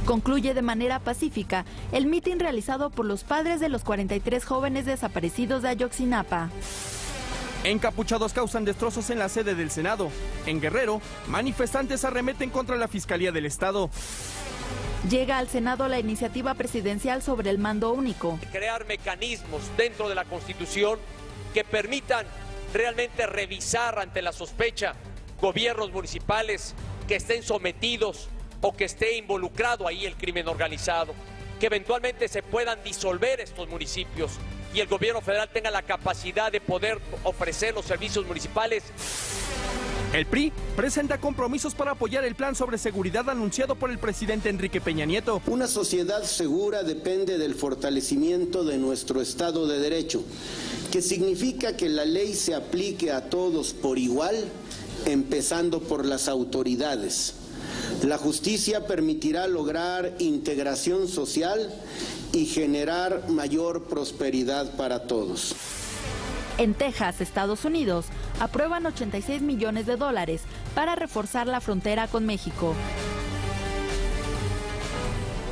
Concluye de manera pacífica el mitin realizado por los padres de los 43 jóvenes desaparecidos de Ayotzinapa. Encapuchados causan destrozos en la sede del Senado. En Guerrero, manifestantes arremeten contra la Fiscalía del Estado. Llega al Senado la iniciativa presidencial sobre el mando único. Crear mecanismos dentro de la Constitución que permitan realmente revisar ante la sospecha gobiernos municipales que estén sometidos o que esté involucrado ahí el crimen organizado, que eventualmente se puedan disolver estos municipios y el gobierno federal tenga la capacidad de poder ofrecer los servicios municipales. El PRI presenta compromisos para apoyar el plan sobre seguridad anunciado por el presidente Enrique Peña Nieto. Una sociedad segura depende del fortalecimiento de nuestro Estado de Derecho, que significa que la ley se aplique a todos por igual, empezando por las autoridades. La justicia permitirá lograr integración social y generar mayor prosperidad para todos. En Texas, Estados Unidos, aprueban $86 millones para reforzar la frontera con México.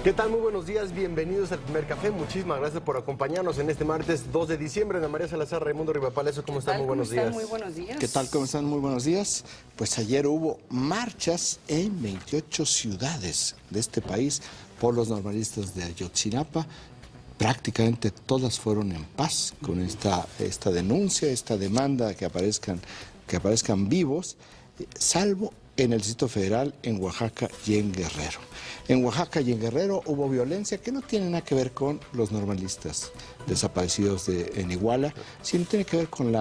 ¿Qué tal? Muy buenos días, bienvenidos al Primer Café. Muchísimas gracias por acompañarnos en este martes 2 de diciembre. Ana María Salazar, Raimundo Rivapalacio, ¿cómo están? Muy buenos días. Muy buenos días. ¿Qué tal? ¿Cómo están? Muy buenos días. Pues ayer hubo marchas en 28 ciudades de este país por los normalistas de Ayotzinapa. Prácticamente todas fueron en paz con esta denuncia, esta demanda que aparezcan vivos, salvo en el Distrito Federal, en Oaxaca y en Guerrero. En Oaxaca y en Guerrero hubo violencia que no tiene nada que ver con los normalistas desaparecidos en Iguala, sino tiene que ver con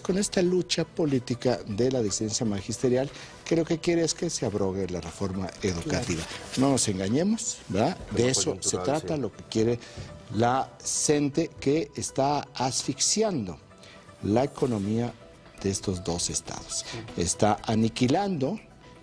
con esta lucha política de la disidencia magisterial, que lo que quiere es que se abrogue la reforma educativa. No nos engañemos, ¿verdad? De eso se trata, lo que quiere la CENTE, que está asfixiando la economía de estos dos estados. Está aniquilando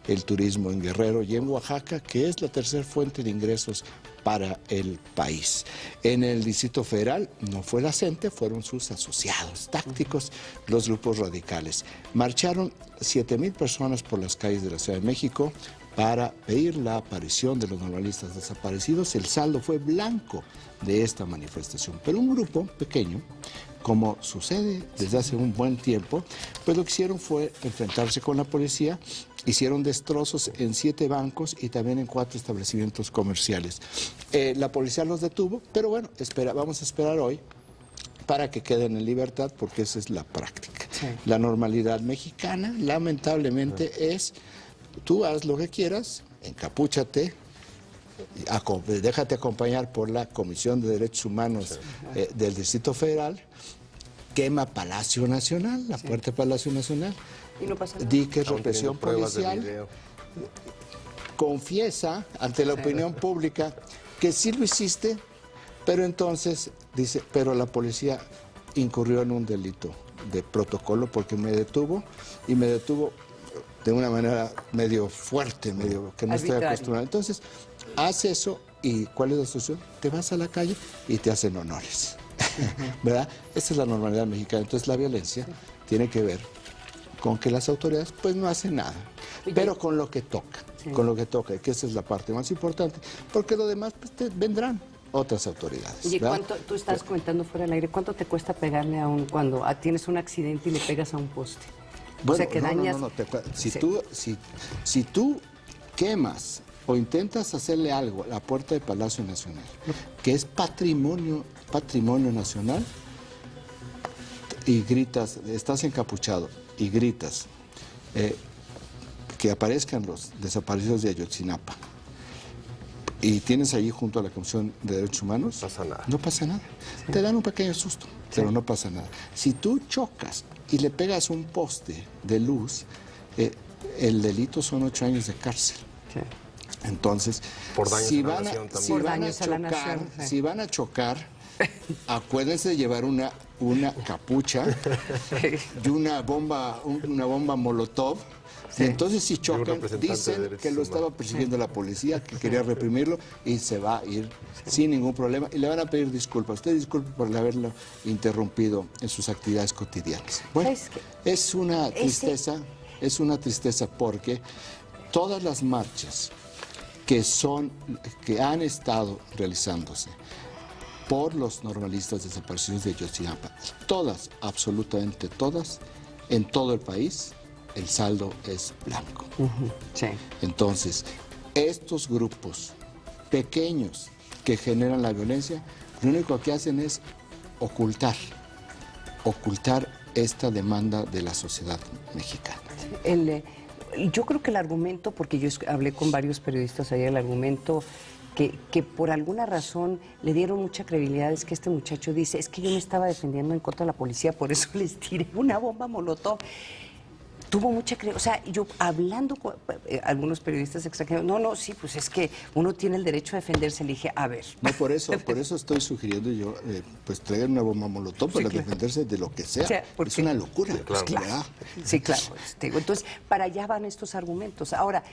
el turismo en Guerrero y en Oaxaca, que es la tercera fuente de ingresos para el país. En el Distrito Federal no fue la CENTE, fueron sus asociados tácticos, los grupos radicales. Marcharon 7,000 personas por las calles de la Ciudad de México para pedir la aparición de los normalistas desaparecidos. El saldo fue blanco de esta manifestación, pero un grupo pequeño, como sucede desde hace un buen tiempo, pues lo que hicieron fue enfrentarse con la policía, hicieron destrozos en 7 bancos y también en 4 establecimientos comerciales. La policía los detuvo, pero bueno, vamos a esperar hoy para que queden en libertad, porque esa es la práctica. Sí. La normalidad mexicana, lamentablemente, es: tú haz lo que quieras, encapúchate, déjate acompañar por la Comisión de Derechos Humanos del Distrito Federal, quema Palacio Nacional, la puerta de Palacio Nacional, y no pasa nada. Di que es represión policial, confiesa ante la opinión pública que sí lo hiciste, pero entonces dice, pero la policía incurrió en un delito de protocolo porque me detuvo, y me detuvo de una manera medio fuerte, medio que no estoy acostumbrado. Entonces, haz eso, y ¿cuál es la solución? Te vas a la calle y te hacen honores, ¿verdad? Esa es la normalidad mexicana. Entonces, la violencia tiene que ver con que las autoridades pues no hacen nada, pero con lo que toca, que esa es la parte más importante, porque lo demás pues vendrán otras autoridades. Oye, ¿cuánto, tú estás comentando fuera del aire, cuánto te cuesta pegarle cuando tienes un accidente y le pegas a un poste? Bueno, o sea, que dañas... Si tú quemas o intentas hacerle algo a la puerta del Palacio Nacional, que es patrimonio nacional, y gritas, estás encapuchado y gritas que aparezcan los desaparecidos de Ayotzinapa, y tienes allí junto a la Comisión de Derechos Humanos, no pasa nada. Sí. Te dan un pequeño susto, pero no pasa nada. Si tú chocas y le pegas un poste de luz, el delito son 8 años de cárcel. Sí. Entonces, si van a chocar, acuérdense de llevar una capucha y una bomba molotov. Sí. Entonces, si chocan, dicen que lo estaba persiguiendo la policía, que quería reprimirlo, y se va a ir sin ningún problema, y le van a pedir disculpas. Usted disculpe por haberlo interrumpido en sus actividades cotidianas. Bueno, es una tristeza porque todas las marchas que han estado realizándose por los normalistas desaparecidos de Ayotzinapa, todas, absolutamente todas, en todo el país, el saldo es blanco. Sí. Entonces, estos grupos pequeños que generan la violencia, lo único que hacen es ocultar esta demanda de la sociedad mexicana. Yo creo que el argumento, porque yo hablé con varios periodistas ayer, el argumento que por alguna razón le dieron mucha credibilidad es que este muchacho dice, es que yo me estaba defendiendo en contra de la policía, por eso les tiré una bomba molotov. Tuvo mucha credibilidad, o sea, yo hablando con algunos periodistas extranjeros, sí, pues es que uno tiene el derecho a defenderse, le dije, a ver. No, por eso estoy sugiriendo yo, pues traer una bomba molotov para defenderse de lo que sea. Es una locura. Claro. Sí, claro. Entonces, para allá van estos argumentos. Ahora,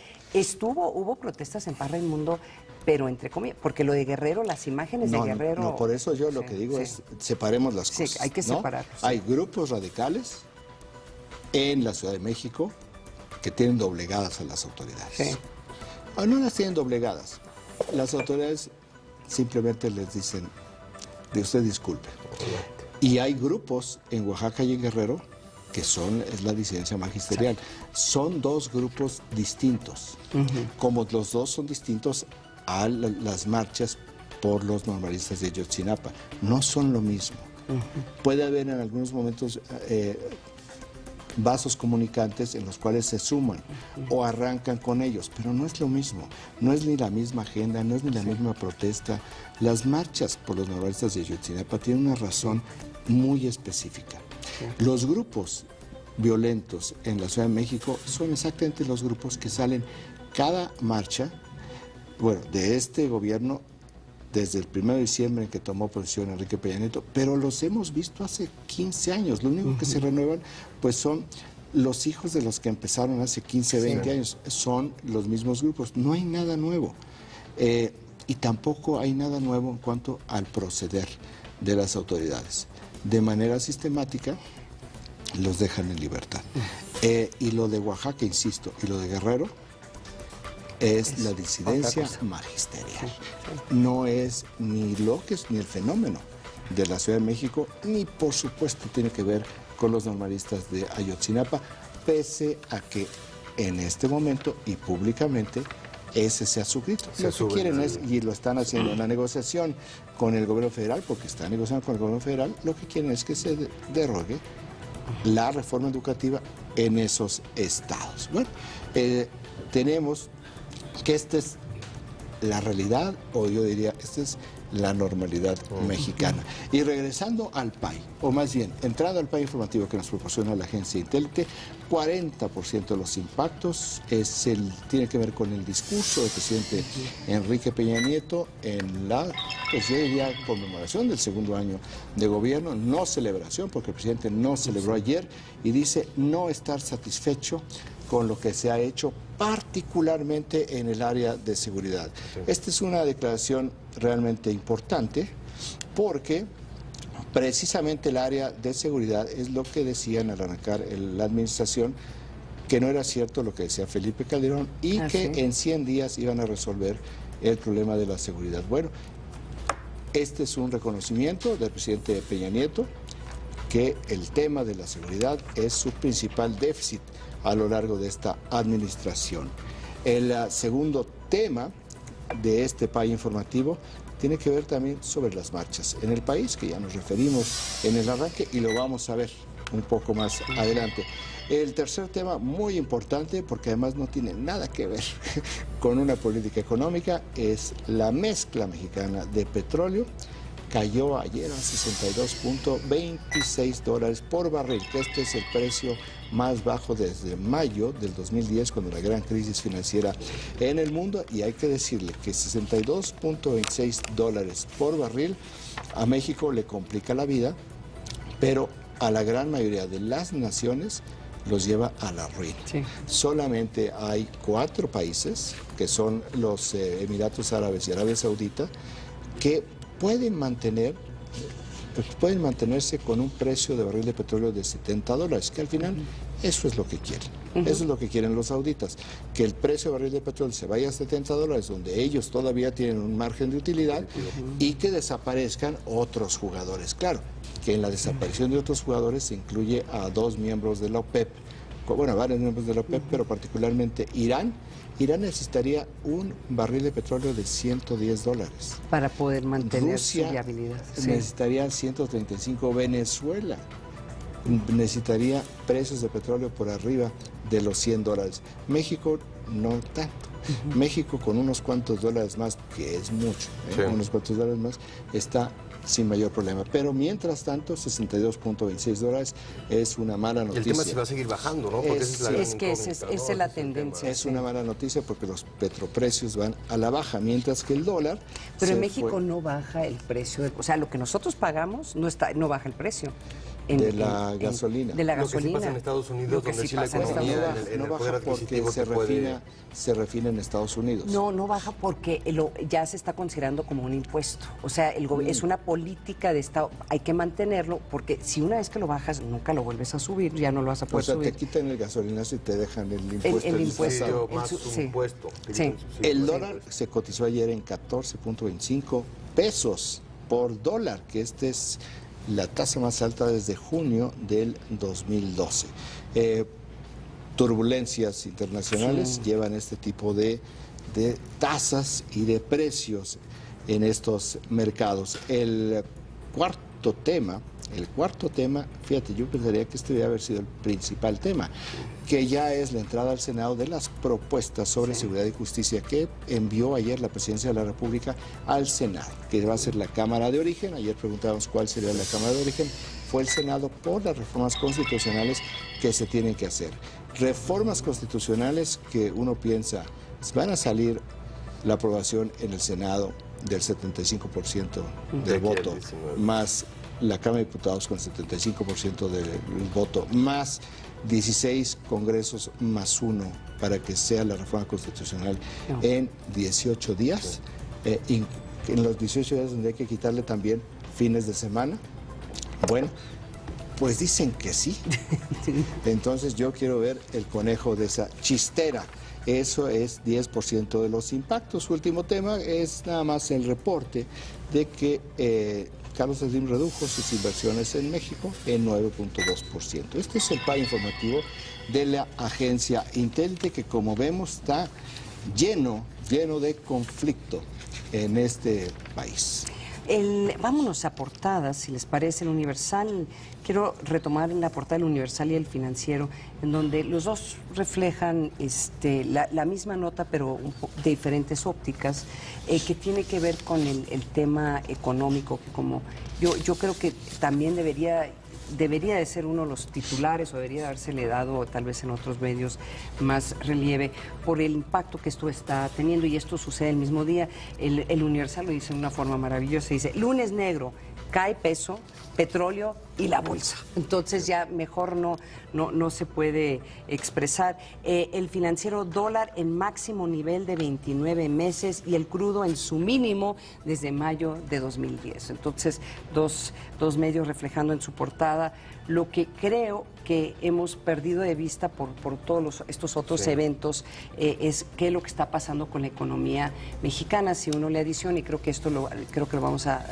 hubo protestas en Paz Raimundo, pero entre comillas, porque lo de Guerrero, las imágenes de Guerrero... No, por eso yo lo que digo es, separemos las cosas. Sí, hay que separarlos. Hay grupos radicales en la Ciudad de México que tienen doblegadas a las autoridades. Sí. No las tienen doblegadas. Las autoridades simplemente les dicen, de usted disculpe. Y hay grupos en Oaxaca y en Guerrero que es la disidencia magisterial. Son dos grupos distintos. Como los dos son distintos a las marchas por los normalistas de Ayotzinapa. No son lo mismo. Puede haber en algunos momentos vasos comunicantes en los cuales se suman o arrancan con ellos, pero no es lo mismo, no es ni la misma agenda, no es ni la misma protesta. Las marchas por los normalistas de Ayotzinapa tienen una razón muy específica. Los grupos violentos en la Ciudad de México son exactamente los grupos que salen cada marcha, de este gobierno, desde el 1 de diciembre en que tomó posesión Enrique Peña Nieto, pero los hemos visto hace 15 años. Lo único que se renuevan pues son los hijos de los que empezaron hace 15, 20 años. Son los mismos grupos. No hay nada nuevo. Y tampoco hay nada nuevo en cuanto al proceder de las autoridades. De manera sistemática los dejan en libertad. Y lo de Oaxaca, insisto, y lo de Guerrero, es la disidencia magisterial. No es ni el fenómeno de la Ciudad de México, ni por supuesto tiene que ver con los normalistas de Ayotzinapa, pese a que en este momento y públicamente ese sea su grito. Lo que quieren es, y lo están haciendo en la negociación con el gobierno federal, porque están negociando con el gobierno federal, lo que quieren es que se derogue la reforma educativa en esos estados. Bueno, tenemos que esta es la realidad, o yo diría, esta es la normalidad mexicana. Y regresando al PAI, o más bien, entrando al PAI informativo que nos proporciona la agencia Intelite, 40% de los impactos tiene que ver con el discurso del presidente Enrique Peña Nieto en la, pues yo diría, conmemoración del segundo año de gobierno, no celebración, porque el presidente no celebró ayer, y dice no estar satisfecho con lo que se ha hecho, particularmente en el área de seguridad. Esta es una declaración realmente importante porque precisamente el área de seguridad es lo que decían al arrancar la administración, que no era cierto lo que decía Felipe Calderón y que en 100 días iban a resolver el problema de la seguridad. Bueno, este es un reconocimiento del presidente Peña Nieto, que el tema de la seguridad es su principal déficit a lo largo de esta administración. El segundo tema de este PAI informativo tiene que ver también sobre las marchas en el país, que ya nos referimos en el arranque y lo vamos a ver un poco más adelante. El tercer tema, muy importante, porque además no tiene nada que ver con una política económica, es la mezcla mexicana de petróleo. Cayó ayer a $62.26 por barril, que este es el precio más bajo desde mayo del 2010, cuando la gran crisis financiera en el mundo, y hay que decirle que $62.26 por barril a México le complica la vida, pero a la gran mayoría de las naciones los lleva a la ruina. Solamente hay 4 países, que son los Emiratos Árabes y Arabia Saudita, que pueden mantenerse con un precio de barril de petróleo de $70, que al final Eso es lo que quieren. Eso es lo que quieren los sauditas, que el precio del barril de petróleo se vaya a $70, donde ellos todavía tienen un margen de utilidad, y que desaparezcan otros jugadores. Claro, que en la desaparición de otros jugadores se incluye a 2 miembros de la OPEP, bueno, varios miembros de la OPEP, pero particularmente Irán. Irán necesitaría un barril de petróleo de $110 para poder mantener Rusia su viabilidad. Sí. Necesitaría 135, Venezuela necesitaría precios de petróleo por arriba de los $100. México no tanto. México con unos cuantos dólares más, que es mucho, unos cuantos dólares más, está sin mayor problema. Pero mientras tanto, $62.26 es una mala noticia. Y el tema se va a seguir bajando, ¿no? Porque esa es la tendencia. Es una mala noticia porque los petroprecios van a la baja, mientras que el dólar... Pero en México no baja el precio, o sea, lo que nosotros pagamos no baja el precio. De la gasolina. De la gasolina. Lo que sí pasa en Estados Unidos, donde sí la economía, no baja porque se refina en Estados Unidos. No baja porque ya se está considerando como un impuesto. O sea, es una política de Estado. Hay que mantenerlo porque si una vez que lo bajas, nunca lo vuelves a subir, ya no lo vas a poder subir. Te quitan el gasolinazo y te dejan el impuesto. El impuesto. Más un impuesto. Sí. El dólar se cotizó ayer en 14.25 pesos por dólar, que es la tasa más alta desde junio del 2012. Turbulencias internacionales llevan este tipo de tasas y de precios en estos mercados. El cuarto tema, fíjate, yo pensaría que este debe haber sido el principal tema, que ya es la entrada al Senado de las propuestas sobre seguridad y justicia que envió ayer la Presidencia de la República al Senado, que va a ser la Cámara de Origen. Ayer preguntábamos cuál sería la Cámara de Origen. Fue el Senado por las reformas constitucionales que se tienen que hacer. Reformas constitucionales que uno piensa, van a salir la aprobación en el Senado del 75% del voto, más la Cámara de Diputados con 75% del voto, más 16 congresos más 1 para que sea la reforma constitucional en 18 días. En los 18 días donde hay que quitarle también fines de semana. Bueno, pues dicen que sí. Entonces yo quiero ver el conejo de esa chistera. Eso es 10% de los impactos. Su último tema es nada más el reporte de que Carlos Slim redujo sus inversiones en México en 9.2%. Este es el PAI informativo de la agencia Intelite, que como vemos está lleno de conflicto en este país. Vámonos a portadas, si les parece, el Universal. Quiero retomar en la portada del Universal y el Financiero, en donde los dos reflejan la misma nota, pero de diferentes ópticas, que tiene que ver con el tema económico, que como yo creo que también debería de ser uno de los titulares, o debería habérsele dado tal vez en otros medios más relieve por el impacto que esto está teniendo, y esto sucede el mismo día. El Universal lo dice de una forma maravillosa, dice: lunes negro, cae peso, petróleo y la bolsa. Entonces ya mejor no se puede expresar. El Financiero, dólar en máximo nivel de 29 meses y el crudo en su mínimo desde mayo de 2010. Entonces, dos medios reflejando en su portada lo que creo que hemos perdido de vista por todos estos otros eventos, es qué es lo que está pasando con la economía mexicana. Si uno le adiciona, y creo que lo vamos a,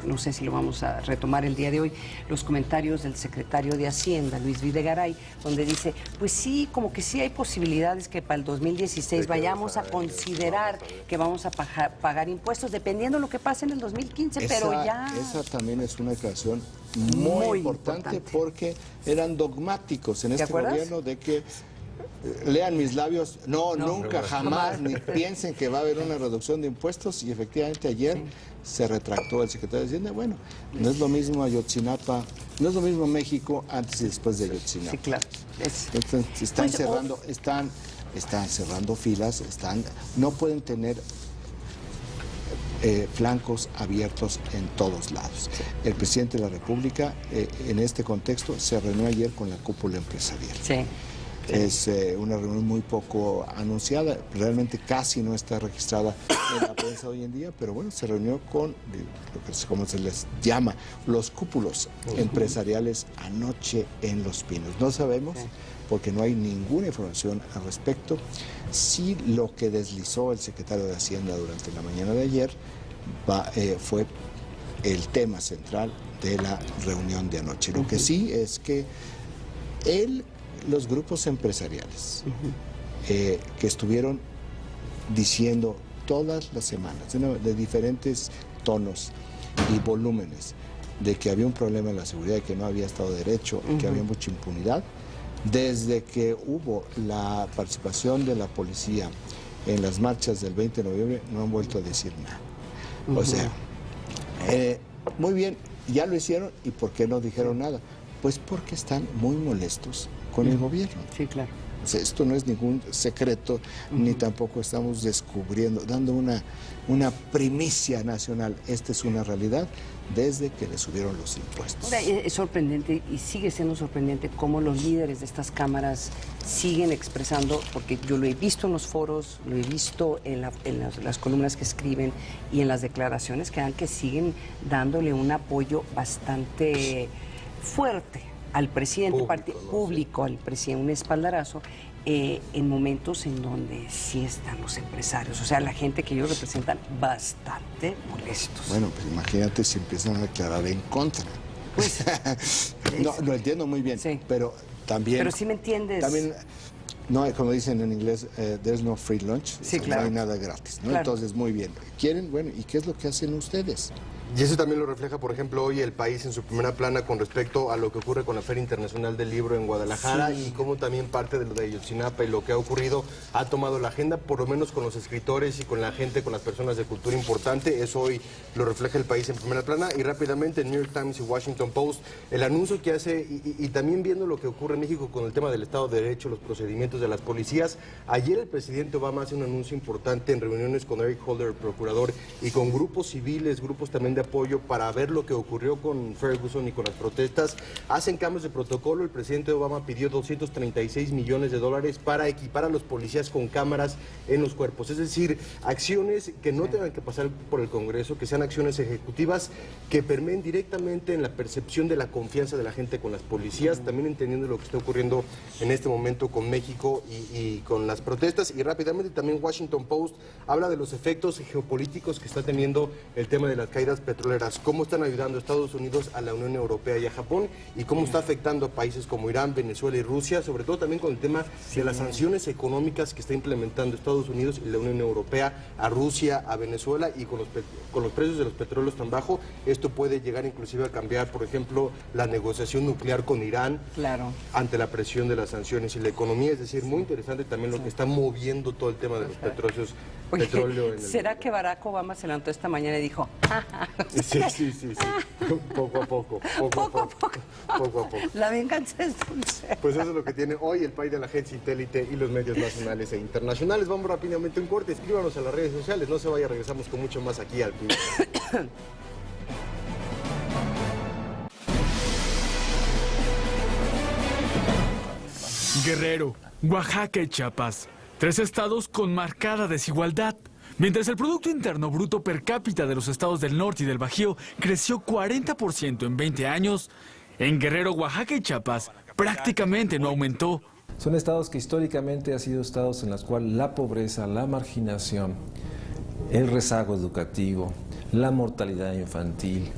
no sé si lo vamos a retomar el día de hoy, los comentarios del secretario de Hacienda, Luis Videgaray, donde dice, pues sí, como que sí hay posibilidades que para el 2016 vayamos a considerar que vamos a pagar impuestos, dependiendo de lo que pase en el 2015, pero ya... Esa también es una declaración muy importante porque eran dogmáticos en este gobierno de que lean mis labios, nunca, jamás, ni piensen que va a haber una reducción de impuestos, y efectivamente ayer se retractó el secretario de Hacienda. Bueno, no es lo mismo Ayotzinapa, no es lo mismo México antes y después de Ayotzinapa. Sí, claro. Entonces, están cerrando filas, no pueden tener flancos abiertos en todos lados. El presidente de la República, en este contexto, se reunió ayer con la cúpula empresarial. Es una reunión muy poco anunciada, realmente casi no está registrada en la prensa hoy en día, pero bueno, se reunió con, como se les llama, los cúpulos empresariales anoche en Los Pinos. No sabemos porque no hay ninguna información al respecto. Sí, lo que deslizó el secretario de Hacienda durante la mañana de ayer fue el tema central de la reunión de anoche. Lo que sí es que los grupos empresariales que estuvieron diciendo todas las semanas, de diferentes tonos y volúmenes, de que había un problema en la seguridad, de que no había Estado de Derecho, que había mucha impunidad, desde que hubo la participación de la policía en las marchas del 20 de noviembre, no han vuelto a decir nada. O sea, muy bien, ya lo hicieron, ¿y por qué no dijeron nada? Pues porque están muy molestos con el gobierno. Sí, claro. O sea, esto no es ningún secreto, ni tampoco estamos descubriendo, dando una primicia nacional. Esta es una realidad desde que le subieron los impuestos. Ahora, es sorprendente y sigue siendo sorprendente cómo los líderes de estas cámaras siguen expresando, porque yo lo he visto en los foros, lo he visto en las columnas que escriben y en las declaraciones que dan, que siguen dándole un apoyo bastante fuerte al presidente público, al presidente, un espaldarazo, en momentos en donde sí están los empresarios, o sea, la gente que ellos representan, bastante molestos. Bueno, pues imagínate si empiezan a declarar en contra. Pues, no, lo entiendo muy bien, sí. Pero también... Pero sí me entiendes. También, no, como dicen en inglés, there's no free lunch, sí, claro. No hay nada gratis, ¿no? Claro. Entonces, muy bien. ¿Quieren? Bueno, ¿y qué es lo que hacen ustedes? Y eso también lo refleja, por ejemplo, hoy El País en su primera plana con respecto a lo que ocurre con la Feria Internacional del Libro en Guadalajara, y cómo también parte de lo de Ayotzinapa y lo que ha ocurrido ha tomado la agenda, por lo menos con los escritores y con la gente, con las personas de cultura importante. Eso hoy lo refleja El País en primera plana. Y rápidamente, New York Times y Washington Post, el anuncio que hace, y también viendo lo que ocurre en México con el tema del Estado de Derecho, los procedimientos de las policías. Ayer el presidente Obama hace un anuncio importante en reuniones con Eric Holder, el procurador, y con grupos civiles, grupos también de apoyo, para ver lo que ocurrió con Ferguson y con las protestas. Hacen cambios de protocolo. El presidente Obama pidió $236 millones para equipar a los policías con cámaras en los cuerpos. Es decir, acciones que no tengan que pasar por el Congreso, que sean acciones ejecutivas que permeen directamente en la percepción de la confianza de la gente con las policías, también entendiendo lo que está ocurriendo en este momento con México y con las protestas. Y rápidamente también Washington Post habla de los efectos geopolíticos que está teniendo el tema de las caídas petroleras, cómo están ayudando a Estados Unidos, a la Unión Europea y a Japón, y cómo está afectando a países como Irán, Venezuela y Rusia, sobre todo también con el tema de las sanciones económicas que está implementando Estados Unidos y la Unión Europea a Rusia, a Venezuela, y con los precios de los petróleos tan bajos, esto puede llegar inclusive a cambiar, por ejemplo, la negociación nuclear con Irán, claro, ante la presión de las sanciones y la economía. Es decir, muy interesante también lo que está moviendo todo el tema de los petróleo. ¿Será que Barack Obama se levantó esta mañana y dijo? Sí. Poco a poco. La venganza es dulce. Pues eso es lo que tiene hoy El País de la Agencia Intélite y los medios nacionales e internacionales. Vamos rápidamente a un corte. Escríbanos a las redes sociales. No se vaya, regresamos con mucho más aquí al Primer. Guerrero, Oaxaca y Chiapas, 3 estados con marcada desigualdad. Mientras el Producto Interno Bruto per cápita de los estados del norte y del Bajío creció 40% en 20 años, en Guerrero, Oaxaca y Chiapas prácticamente no aumentó. Son estados que históricamente han sido estados en los cuales la pobreza, la marginación, el rezago educativo, la mortalidad infantil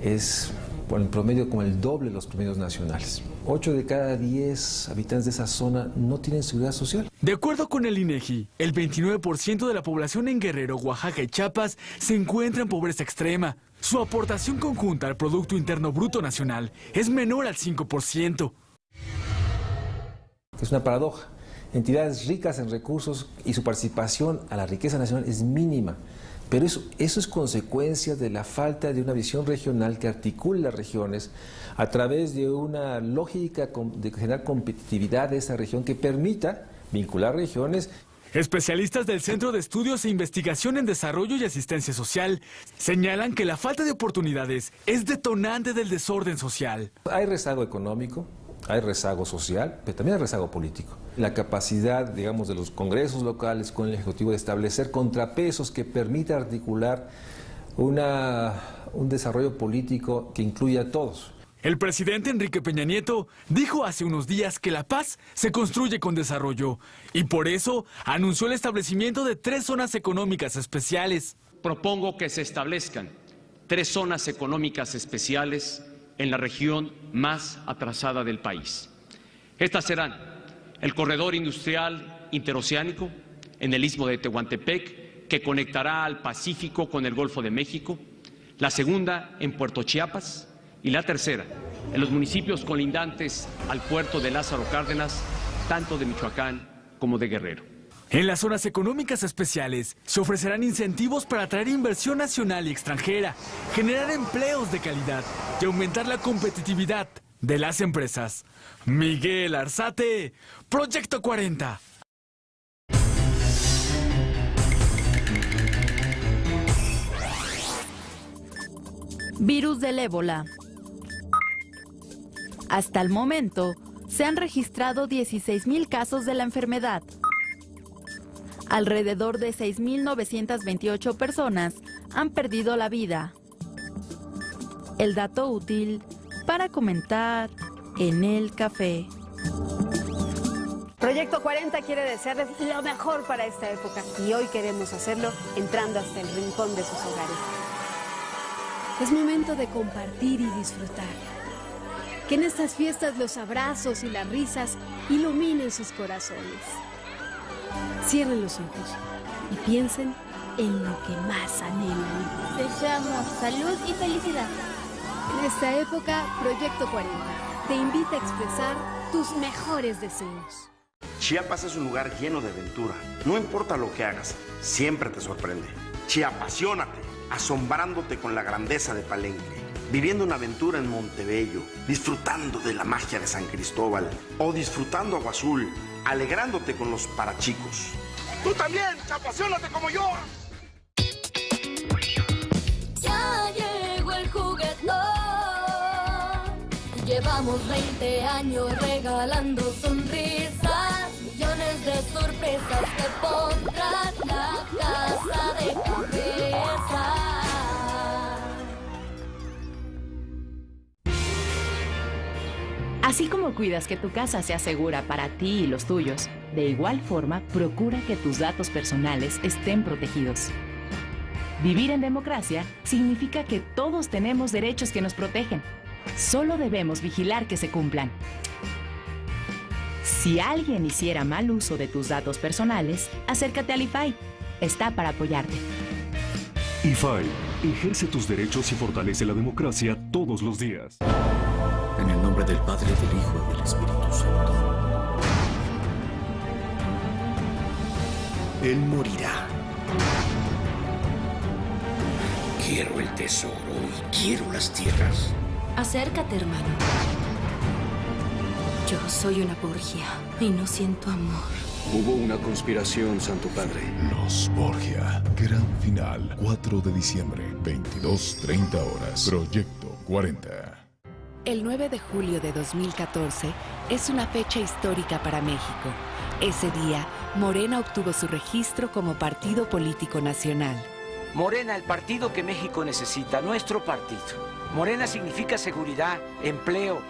es por el promedio como el doble de los promedios nacionales. 8 de cada 10 habitantes de esa zona no tienen seguridad social. De acuerdo con el INEGI, el 29% de la población en Guerrero, Oaxaca y Chiapas se encuentra en pobreza extrema. Su aportación conjunta al Producto Interno Bruto Nacional es menor al 5%. Es una paradoja. Entidades ricas en recursos y su participación a la riqueza nacional es mínima. Pero eso es consecuencia de la falta de una visión regional que articule las regiones a través de una lógica de generar competitividad de esa región que permita vincular regiones. Especialistas del Centro de Estudios e Investigación en Desarrollo y Asistencia Social señalan que la falta de oportunidades es detonante del desorden social. Hay rezago económico, hay rezago social, pero también hay rezago político. La capacidad, digamos, de los congresos locales con el Ejecutivo de establecer contrapesos que permita articular un desarrollo político que incluya a todos. El presidente Enrique Peña Nieto dijo hace unos días que la paz se construye con desarrollo y por eso anunció el establecimiento de 3 zonas económicas especiales. Propongo que se establezcan 3 zonas económicas especiales en la región más atrasada del país. Estas serán el Corredor Industrial Interoceánico en el Istmo de Tehuantepec, que conectará al Pacífico con el Golfo de México, la segunda en Puerto Chiapas, y la tercera, en los municipios colindantes al puerto de Lázaro Cárdenas, tanto de Michoacán como de Guerrero. En las zonas económicas especiales se ofrecerán incentivos para atraer inversión nacional y extranjera, generar empleos de calidad y aumentar la competitividad de las empresas. Miguel Arzate, Proyecto 40. Virus del ébola. Hasta el momento, se han registrado 16,000 casos de la enfermedad. Alrededor de 6,928 personas han perdido la vida. El dato útil para comentar en el café. Proyecto 40 quiere desearles lo mejor para esta época y hoy queremos hacerlo entrando hasta el rincón de sus hogares. Es momento de compartir y disfrutar. Que en estas fiestas los abrazos y las risas iluminen sus corazones. Cierren los ojos y piensen en lo que más anhelan. Deseamos salud y felicidad. En esta época, Proyecto 40 te invita a expresar tus mejores deseos. Chiapas es un lugar lleno de aventura. No importa lo que hagas, siempre te sorprende. Chiapasionate, asombrándote con la grandeza de Palenque, viviendo una aventura en Montebello, disfrutando de la magia de San Cristóbal o disfrutando Agua Azul, alegrándote con los parachicos. ¡Tú también! ¡Chiapasionate como yo! Ya llegó el juguetón. Llevamos 20 años regalando sonrisas, millones de sorpresas que pondrán la casa de cabeza. Así como cuidas que tu casa sea segura para ti y los tuyos, de igual forma procura que tus datos personales estén protegidos. Vivir en democracia significa que todos tenemos derechos que nos protegen. Solo debemos vigilar que se cumplan. Si alguien hiciera mal uso de tus datos personales, acércate al IFAI. Está para apoyarte. IFAI, ejerce tus derechos y fortalece la democracia todos los días. En el nombre del Padre, del Hijo y del Espíritu Santo. Él morirá. Quiero el tesoro y quiero las tierras. Acércate, hermano. Yo soy una Borgia y no siento amor. Hubo una conspiración, Santo Padre. Los Borgia. Gran final. 4 de diciembre, 22:30 horas. Proyecto 40. El 9 de julio de 2014 es una fecha histórica para México. Ese día, Morena obtuvo su registro como partido político nacional. Morena, el partido que México necesita, nuestro partido. Morena significa seguridad, empleo,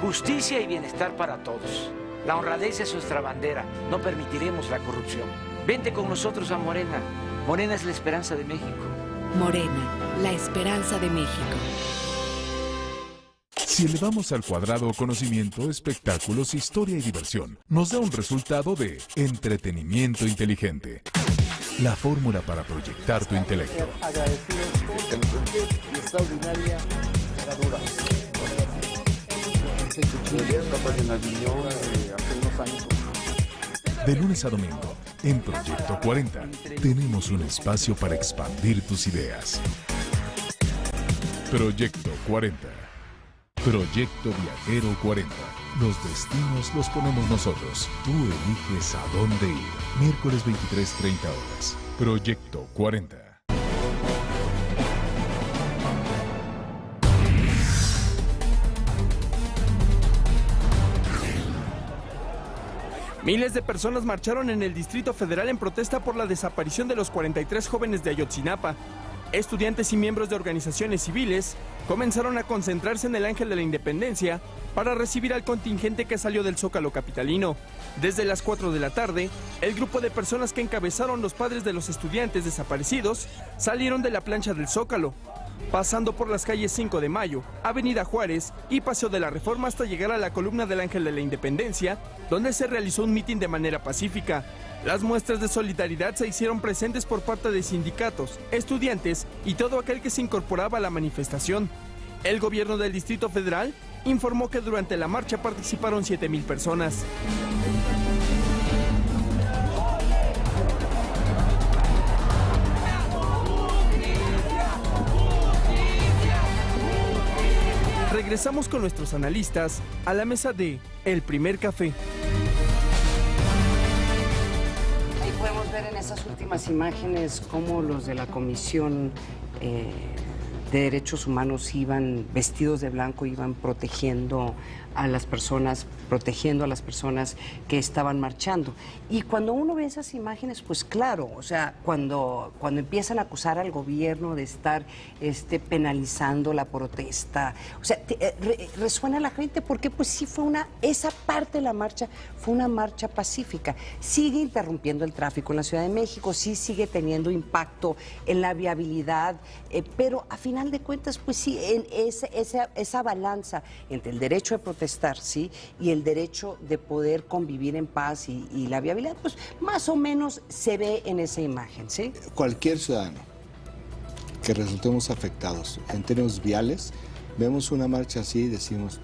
justicia y bienestar para todos. La honradez es nuestra bandera, no permitiremos la corrupción. Vente con nosotros a Morena. Morena es la esperanza de México. Morena, la esperanza de México. Si elevamos al cuadrado conocimiento, espectáculos, historia y diversión, nos da un resultado de entretenimiento inteligente. La fórmula para proyectar tu intelecto. Extraordinaria ganadora. De lunes a domingo, en Proyecto 40, tenemos un espacio para expandir tus ideas. Proyecto 40. Proyecto Viajero 40. Los destinos los ponemos nosotros. Tú eliges a dónde ir. Miércoles 23:30 horas. Proyecto 40. Miles de personas marcharon en el Distrito Federal en protesta por la desaparición de los 43 jóvenes de Ayotzinapa. Estudiantes y miembros de organizaciones civiles comenzaron a concentrarse en el Ángel de la Independencia para recibir al contingente que salió del Zócalo capitalino. Desde las 4 de la tarde, el grupo de personas que encabezaron los padres de los estudiantes desaparecidos salieron de la plancha del Zócalo, pasando por las calles 5 de Mayo, Avenida Juárez y Paseo de la Reforma hasta llegar a la columna del Ángel de la Independencia, donde se realizó un mitin de manera pacífica. Las muestras de solidaridad se hicieron presentes por parte de sindicatos, estudiantes y todo aquel que se incorporaba a la manifestación. El gobierno del Distrito Federal informó que durante la marcha participaron 7,000 personas. Regresamos con nuestros analistas a la mesa de El Primer Café. Ahí podemos ver en esas últimas imágenes cómo los de la Comisión de Derechos Humanos iban vestidos de blanco, iban protegiendo a las personas que estaban marchando. Y cuando uno ve esas imágenes, pues claro, o sea, cuando empiezan a acusar al gobierno de estar penalizando la protesta, o sea, resuena a la gente porque pues sí esa parte de la marcha fue una marcha pacífica. Sigue interrumpiendo el tráfico en la Ciudad de México, sí sigue teniendo impacto en la viabilidad, pero a final de cuentas, pues sí, esa balanza entre el derecho de protestar, ¿sí?, y el derecho de poder convivir en paz y la viabilidad, pues más o menos se ve en esa imagen, ¿sí? Cualquier ciudadano que resultemos afectados en términos viales, vemos una marcha así y decimos,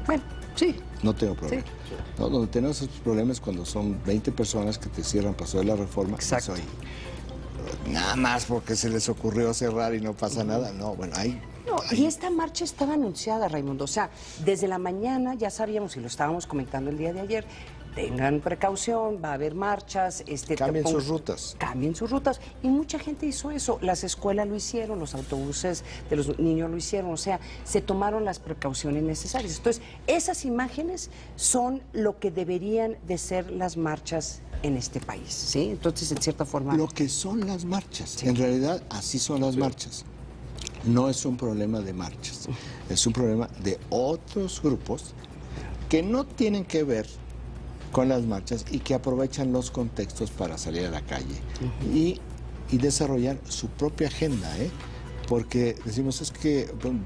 bueno, sí, no tengo problema. Sí. No, donde tenemos esos problemas cuando son 20 personas que te cierran Paseo de la Reforma. Exacto. Pues, nada más porque se les ocurrió cerrar y no pasa nada. No, bueno, hay... No, y esta marcha estaba anunciada, Raimundo. O sea, desde la mañana ya sabíamos, y lo estábamos comentando el día de ayer, tengan precaución, va a haber marchas. Cambien sus rutas. Cambien sus rutas. Y mucha gente hizo eso. Las escuelas lo hicieron, los autobuses de los niños lo hicieron. O sea, se tomaron las precauciones necesarias. Entonces, esas imágenes son lo que deberían de ser las marchas en este país, ¿sí? Entonces, en cierta forma... Lo que son las marchas. Sí. En realidad, así son las marchas. No es un problema de marchas, es un problema de otros grupos que no tienen que ver con las marchas y que aprovechan los contextos para salir a la calle y desarrollar su propia agenda, porque decimos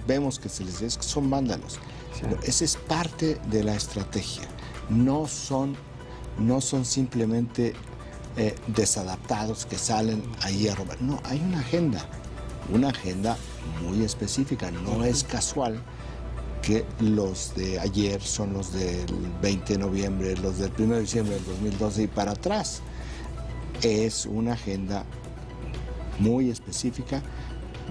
vemos que es que son vándalos. Sí. Pero esa es parte de la estrategia, no son simplemente desadaptados que salen ahí a robar, no, hay una agenda muy específica. No es casual que los de ayer son los del 20 de noviembre, los del 1 de diciembre del 2012 y para atrás. Es una agenda muy específica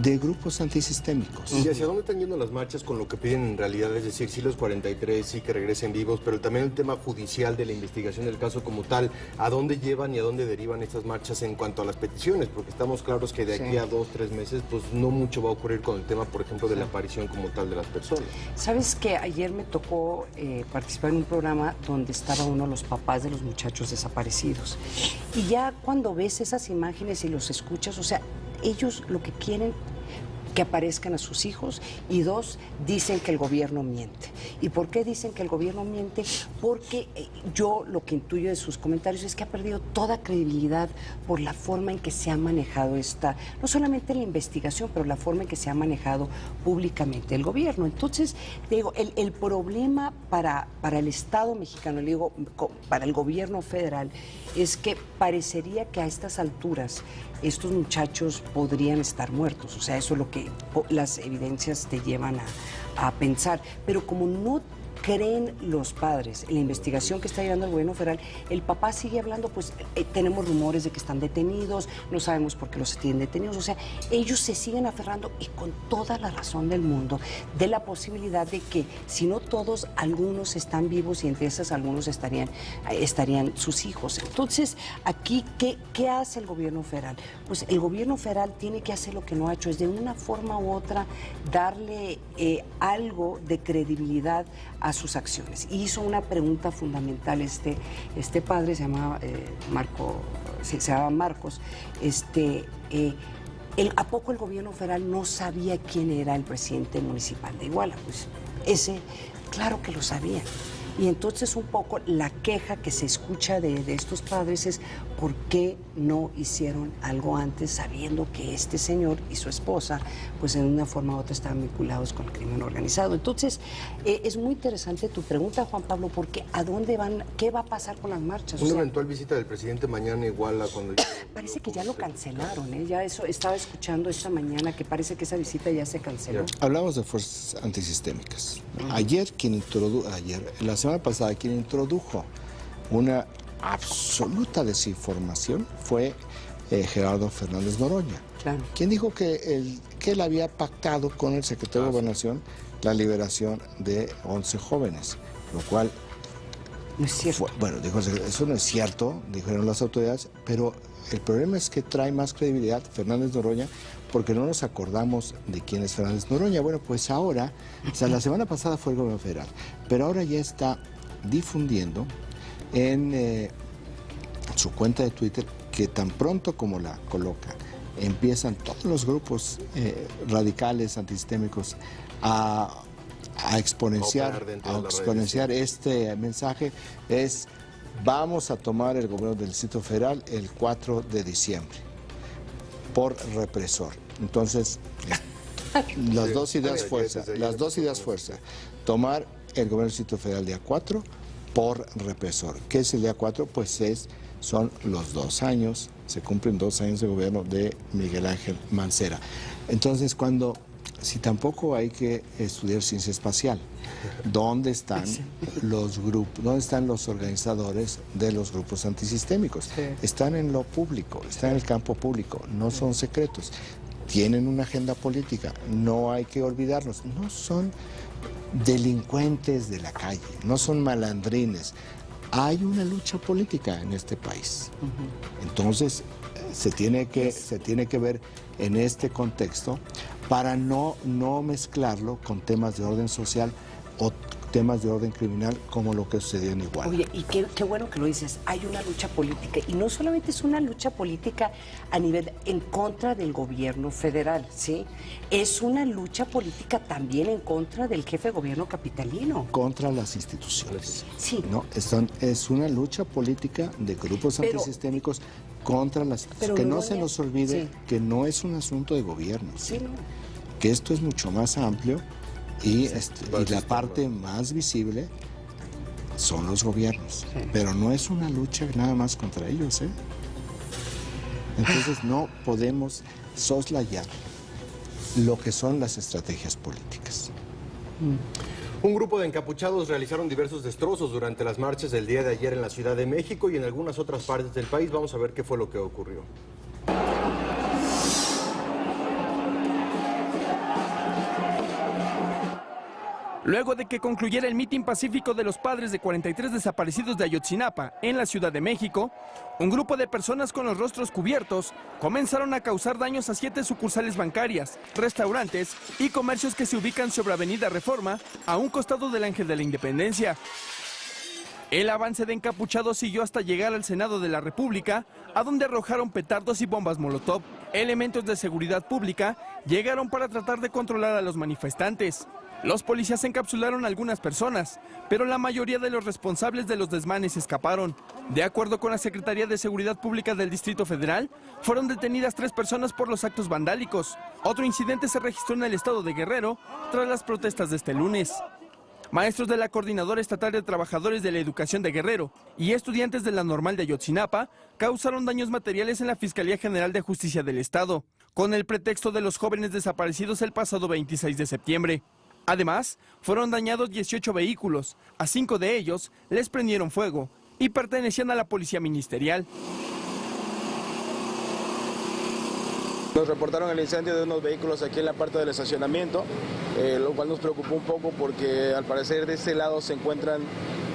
de grupos antisistémicos. ¿Y hacia dónde están yendo las marchas con lo que piden en realidad? Es decir, sí los 43, sí que regresen vivos, pero también el tema judicial de la investigación del caso como tal. ¿A dónde llevan y a dónde derivan estas marchas en cuanto a las peticiones? Porque estamos claros que de aquí a 2, 3 meses, pues no mucho va a ocurrir con el tema, por ejemplo, de la aparición como tal de las personas. ¿Sabes que ayer me tocó participar en un programa donde estaba uno de los papás de los muchachos desaparecidos? Y ya cuando ves esas imágenes y los escuchas, o sea, ellos lo que quieren que aparezcan a sus hijos, y 2, dicen que el gobierno miente. ¿Y por qué dicen que el gobierno miente? Porque yo lo que intuyo de sus comentarios es que ha perdido toda credibilidad por la forma en que se ha manejado no solamente la investigación, pero la forma en que se ha manejado públicamente el gobierno. Entonces, digo, el problema para el Estado mexicano, digo, para el gobierno federal, es que parecería que a estas alturas estos muchachos podrían estar muertos. O sea, eso es lo que las evidencias te llevan a pensar. Pero como no creen los padres en la investigación que está llevando el gobierno federal, el papá sigue hablando, pues tenemos rumores de que están detenidos, no sabemos por qué los tienen detenidos. O sea, ellos se siguen aferrando, y con toda la razón del mundo, de la posibilidad de que, si no todos, algunos están vivos, y entre esos algunos estarían sus hijos. Entonces, aquí, ¿qué hace el gobierno federal? Pues el gobierno federal tiene que hacer lo que no ha hecho, es de una forma u otra darle algo de credibilidad a sus acciones. Y hizo una pregunta fundamental este padre, se llama Marcos, ¿A poco el gobierno federal no sabía quién era el presidente municipal de Iguala? Pues ese, claro que lo sabía. Y entonces un poco la queja que se escucha de estos padres es ¿por qué no hicieron algo antes sabiendo que este señor y su esposa pues en una forma u otra estaban vinculados con el crimen organizado? Entonces es muy interesante tu pregunta, Juan Pablo, porque ¿a dónde van? ¿Qué va a pasar con las marchas? Una eventual visita del presidente mañana igual a cuando... Parece que ya lo cancelaron, ¿eh? Ya eso estaba escuchando esta mañana que parece que esa visita ya se canceló. Hablamos de fuerzas antisistémicas. Ayer la semana pasada quien introdujo una absoluta desinformación fue Gerardo Fernández Noroña, quien dijo que él había pactado con el secretario de Gobernación la liberación de 11 jóvenes, lo cual... No es cierto. Bueno, dijo, eso no es cierto, dijeron las autoridades, pero el problema es que trae más credibilidad Fernández Noroña porque no nos acordamos de quién es Fernández Noroña. Bueno, pues ahora, o sea, la semana pasada fue el gobierno federal, pero ahora ya está difundiendo en su cuenta de Twitter que tan pronto como la coloca, empiezan todos los grupos radicales, antisistémicos a exponenciar este mensaje. Vamos a tomar el gobierno del Distrito Federal el 4 de diciembre por represor. Entonces, las dos ideas fuerza. Tomar el gobierno del Distrito Federal día 4 por represor. ¿Qué es el día 4? Pues son los 2 años, se cumplen 2 años de gobierno de Miguel Ángel Mancera. Entonces, si tampoco hay que estudiar ciencia espacial, ¿dónde están los grupos, dónde están los organizadores de los grupos antisistémicos? Sí. Están en lo público, están en el campo público, no son secretos, tienen una agenda política, no hay que olvidarlos, no son delincuentes de la calle, no son malandrines, hay una lucha política en este país. Entonces, se tiene que ver en este contexto para no mezclarlo con temas de orden social o temas de orden criminal como lo que sucedió en Iguala. Oye, y qué bueno que lo dices, hay una lucha política, y no solamente es una lucha política a nivel en contra del gobierno federal, ¿sí? Es una lucha política también en contra del jefe de gobierno capitalino. Contra las instituciones. Sí. No, es una lucha política de grupos antisistémicos contra las instituciones. Que no se nos olvide que no es un asunto de gobierno, ¿sí? Que esto es mucho más amplio. Y la parte más visible son los gobiernos, pero no es una lucha nada más contra ellos, ¿eh? Entonces no podemos soslayar lo que son las estrategias políticas. Un grupo de encapuchados realizaron diversos destrozos durante las marchas del día de ayer en la Ciudad de México y en algunas otras partes del país. Vamos a ver qué fue lo que ocurrió. Luego de que concluyera el mitin pacífico de los padres de 43 desaparecidos de Ayotzinapa en la Ciudad de México, un grupo de personas con los rostros cubiertos comenzaron a causar daños a 7 sucursales bancarias, restaurantes y comercios que se ubican sobre Avenida Reforma, a un costado del Ángel de la Independencia. El avance de encapuchados siguió hasta llegar al Senado de la República, a donde arrojaron petardos y bombas molotov. Elementos de seguridad pública llegaron para tratar de controlar a los manifestantes. Los policías encapsularon a algunas personas, pero la mayoría de los responsables de los desmanes escaparon. De acuerdo con la Secretaría de Seguridad Pública del Distrito Federal, fueron detenidas 3 personas por los actos vandálicos. Otro incidente se registró en el estado de Guerrero tras las protestas de este lunes. Maestros de la Coordinadora Estatal de Trabajadores de la Educación de Guerrero y estudiantes de la Normal de Ayotzinapa causaron daños materiales en la Fiscalía General de Justicia del Estado, con el pretexto de los jóvenes desaparecidos el pasado 26 de septiembre. Además, fueron dañados 18 vehículos, a 5 de ellos les prendieron fuego y pertenecían a la Policía Ministerial. Nos reportaron el incendio de unos vehículos aquí en la parte del estacionamiento, lo cual nos preocupó un poco porque al parecer de este lado se encuentran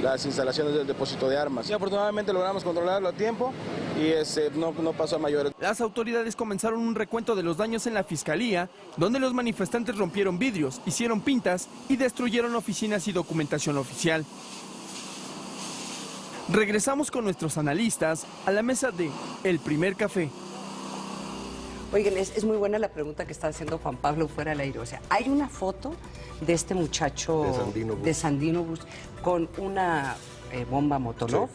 las instalaciones del depósito de armas. Y afortunadamente logramos controlarlo a tiempo y no pasó a mayores. Las autoridades comenzaron un recuento de los daños en la fiscalía, donde los manifestantes rompieron vidrios, hicieron pintas y destruyeron oficinas y documentación oficial. Regresamos con nuestros analistas a la mesa de El Primer Café. Oigan, es muy buena la pregunta que está haciendo Juan Pablo fuera del aire. O sea, hay una foto de este muchacho de Sandino Bus con una bomba Molotov,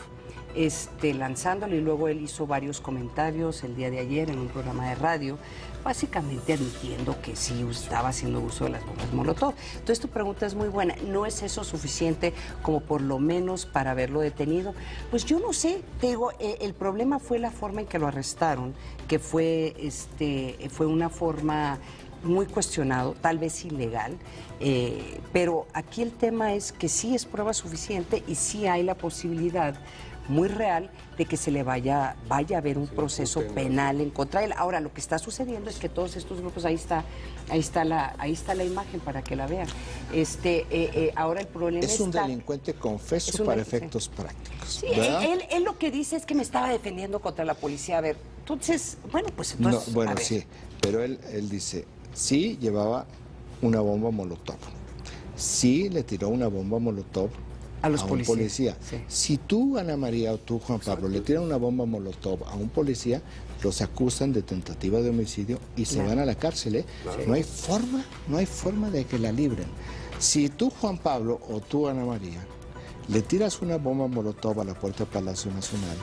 lanzándole, y luego él hizo varios comentarios el día de ayer en un programa de radio, básicamente admitiendo que sí estaba haciendo uso de las bombas Molotov. Entonces tu pregunta es muy buena. ¿No es eso suficiente como por lo menos para haberlo detenido? Pues yo no sé, te digo, el problema fue la forma en que lo arrestaron, que fue una forma muy cuestionado, tal vez ilegal, pero aquí el tema es que sí es prueba suficiente y sí hay la posibilidad muy real de que se le vaya a haber un proceso penal en contra de él. Ahora, lo que está sucediendo es que todos estos grupos, ahí está la imagen para que la vean. Ahora el problema es un delincuente confeso para efectos prácticos. Sí, él lo que dice es que me estaba defendiendo contra la policía. A ver, entonces, entonces... No, bueno, sí, pero él dice, sí llevaba una bomba Molotov, sí le tiró una bomba Molotov a un policía. Sí. Si tú, Ana María, o tú, Juan Pablo, le tiran una bomba Molotov a un policía, los acusan de tentativa de homicidio y se van a la cárcel, ¿eh? Claro. No hay forma de que la libren. Si tú, Juan Pablo, o tú, Ana María, le tiras una bomba Molotov a la puerta del Palacio Nacional,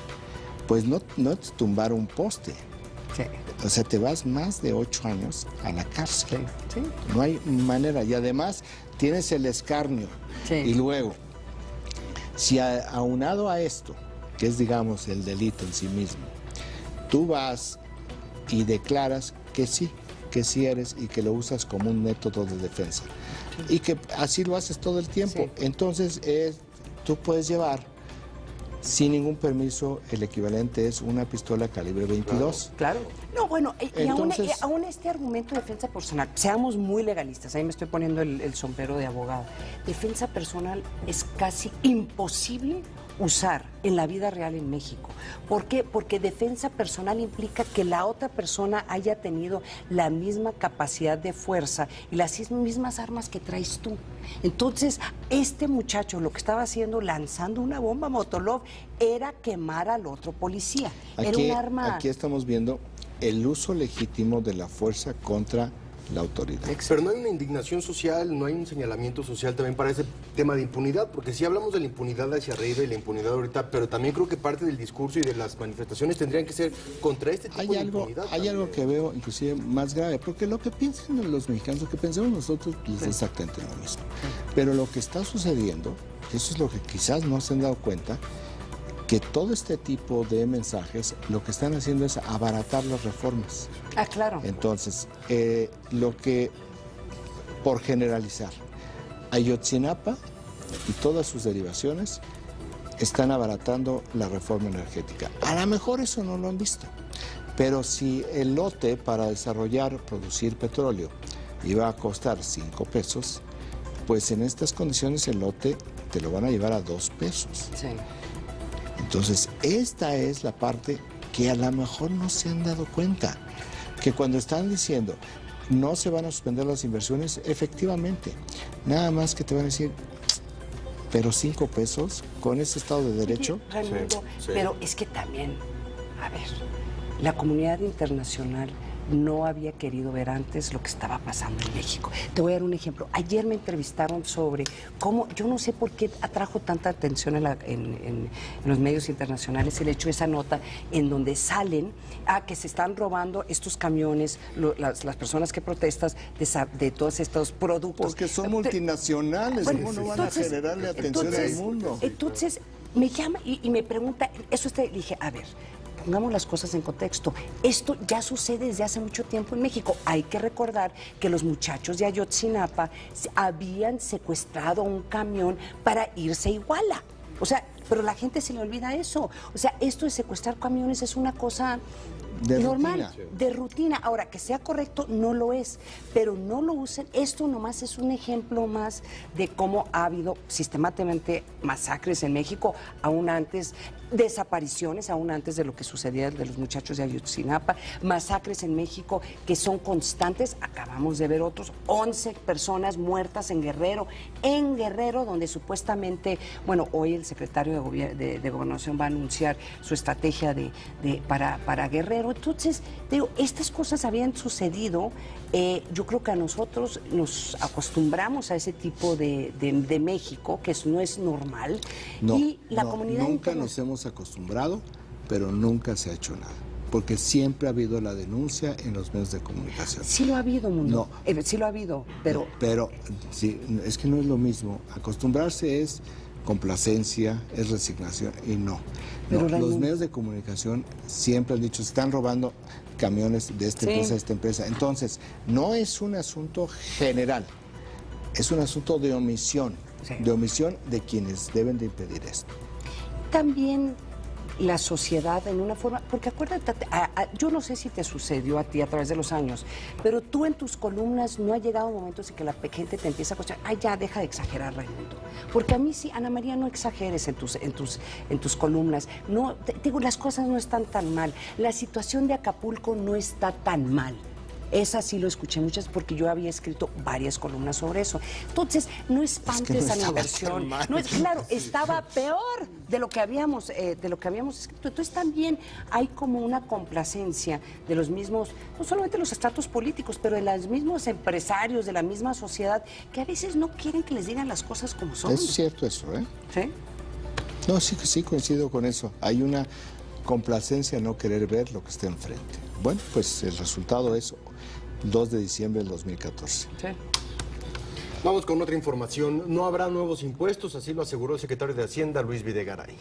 pues no es tumbar un poste. Sí. O sea, te vas más de 8 años a la cárcel. Sí. No hay manera. Y además tienes el escarnio. Sí. Y luego, si aunado a esto, que es, digamos, el delito en sí mismo, tú vas y declaras que sí eres y que lo usas como un método de defensa, y que así lo haces todo el tiempo, entonces tú puedes llevar sin ningún permiso, el equivalente es una pistola calibre 22. Claro. No, bueno, entonces, y aún este argumento de defensa personal, seamos muy legalistas, ahí me estoy poniendo el sombrero de abogado. Defensa personal es casi imposible usar en la vida real en México. ¿Por qué? Porque defensa personal implica que la otra persona haya tenido la misma capacidad de fuerza y las mismas armas que traes tú. Entonces, este muchacho lo que estaba haciendo, lanzando una bomba Molotov, era quemar al otro policía. Era un arma... Aquí estamos viendo el uso legítimo de la fuerza contra la autoridad. Pero no hay una indignación social, no hay un señalamiento social también para ese tema de impunidad, porque sí hablamos de la impunidad hacia arriba y la impunidad ahorita, pero también creo que parte del discurso y de las manifestaciones tendrían que ser contra este tipo de impunidad. Hay algo que veo inclusive más grave, porque lo que piensan los mexicanos, lo que pensamos nosotros, pues es exactamente lo mismo. Pero lo que está sucediendo, eso es lo que quizás no se han dado cuenta, que todo este tipo de mensajes lo que están haciendo es abaratar las reformas. Ah, claro. Entonces, lo que, por generalizar, Ayotzinapa y todas sus derivaciones están abaratando la reforma energética. A lo mejor eso no lo han visto, pero si el lote para desarrollar, producir petróleo iba a costar 5 pesos, pues en estas condiciones el lote te lo van a llevar a 2 pesos. Sí. Entonces, esta es la parte que a lo mejor no se han dado cuenta, que cuando están diciendo no se van a suspender las inversiones, efectivamente, nada más que te van a decir, pero 5 pesos con ese Estado de Derecho. Sí, Raimundo, sí. Pero es que también, a ver, la comunidad internacional no había querido ver antes lo que estaba pasando en México. Te voy a dar un ejemplo. Ayer me entrevistaron sobre cómo, yo no sé por qué atrajo tanta atención en los medios internacionales el hecho de esa nota en donde salen que se están robando estos camiones, las personas que protestan de todos estos productos. Porque son multinacionales, ¿cómo no van a generarle atención al mundo? Entonces, me llama y me pregunta, le dije, a ver, pongamos las cosas en contexto. Esto ya sucede desde hace mucho tiempo en México. Hay que recordar que los muchachos de Ayotzinapa habían secuestrado un camión para irse a Iguala. O sea, pero la gente se le olvida eso. O sea, esto de secuestrar camiones es una cosa normal, de rutina. Ahora, que sea correcto, no lo es, pero no lo usen. Esto nomás es un ejemplo más de cómo ha habido sistemáticamente masacres en México, aún antes, desapariciones, aún antes de lo que sucedía de los muchachos de Ayotzinapa, masacres en México que son constantes. Acabamos de ver otros, 11 personas muertas en Guerrero, donde supuestamente, bueno, hoy el secretario de Gobernación va a anunciar su estrategia para Guerrero. Entonces, digo, estas cosas habían sucedido. Yo creo que a nosotros nos acostumbramos a ese tipo de México, que no es normal. No, y la comunidad nunca nos hemos acostumbrado, pero nunca se ha hecho nada. Porque siempre ha habido la denuncia en los medios de comunicación. Sí lo ha habido, Mundo. No. Sí lo ha habido, pero... No, pero sí, es que no es lo mismo. Acostumbrarse es complacencia, es resignación, y no. Los medios de comunicación siempre han dicho, están robando camiones de esta empresa a esta empresa. Entonces, no es un asunto general, es un asunto de omisión de quienes deben de impedir esto. También la sociedad en una forma, porque acuérdate, yo no sé si te sucedió a ti a través de los años, pero tú en tus columnas no ha llegado momentos en que la gente te empieza a cuestionar, ay, ya, deja de exagerar, Raimundo. Porque a mí sí, Ana María, no exageres en tus columnas. No, digo, las cosas no están tan mal. La situación de Acapulco no está tan mal. Esa sí lo escuché muchas porque yo había escrito varias columnas sobre eso. Entonces, no espantes a la inversión. No es, claro, estaba peor de lo que habíamos escrito. Entonces también hay como una complacencia de los mismos, no solamente los estratos políticos, pero de los mismos empresarios, de la misma sociedad, que a veces no quieren que les digan las cosas como son. Es cierto eso, ¿eh? ¿Sí? No, sí coincido con eso. Hay una complacencia no querer ver lo que está enfrente. Bueno, pues el resultado es 2 de diciembre del 2014. Sí. Vamos con otra información. No habrá nuevos impuestos, así lo aseguró el secretario de Hacienda, Luis Videgaray.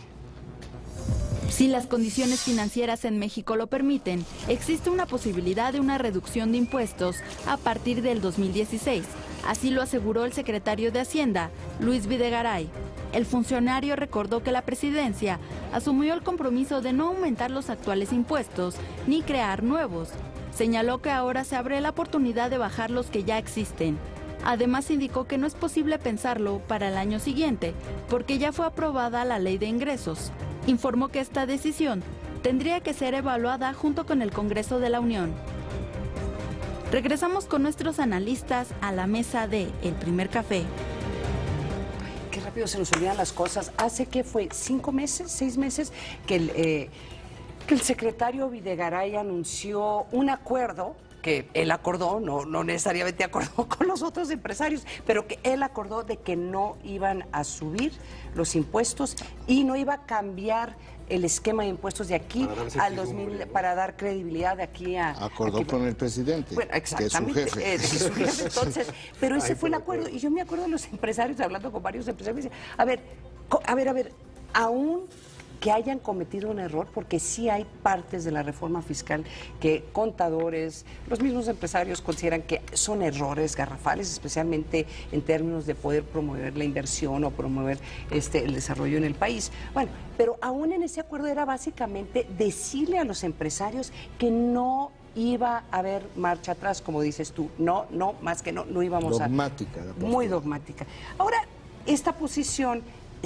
Si las condiciones financieras en México lo permiten, existe una posibilidad de una reducción de impuestos a partir del 2016. Así lo aseguró el secretario de Hacienda, Luis Videgaray. El funcionario recordó que la presidencia asumió el compromiso de no aumentar los actuales impuestos ni crear nuevos. Señaló que ahora se abre la oportunidad de bajar los que ya existen. Además, indicó que no es posible pensarlo para el año siguiente, porque ya fue aprobada la Ley de Ingresos. Informó que esta decisión tendría que ser evaluada junto con el Congreso de la Unión. Regresamos con nuestros analistas a la mesa de El Primer Café. Qué rápido se nos olvidan las cosas. Hace que fue 5 meses, 6 meses que el secretario Videgaray anunció un acuerdo, que él acordó, no necesariamente acordó con los otros empresarios, pero que él acordó de que no iban a subir los impuestos y no iba a cambiar el esquema de impuestos de aquí al 2000 para dar credibilidad de aquí a... Acordó con el presidente, bueno, exactamente, que es su jefe. Entonces, pero ese fue el acuerdo. Y yo me acuerdo de los empresarios, hablando con varios empresarios, me decían, a ver, aún que hayan cometido un error, porque sí hay partes de la reforma fiscal que contadores, los mismos empresarios consideran que son errores garrafales, especialmente en términos de poder promover la inversión o promover el desarrollo en el país. Bueno, pero aún en ese acuerdo era básicamente decirle a los empresarios que no iba a haber marcha atrás, como dices tú, no íbamos dogmática, a... Muy dogmática. Ahora, esta posición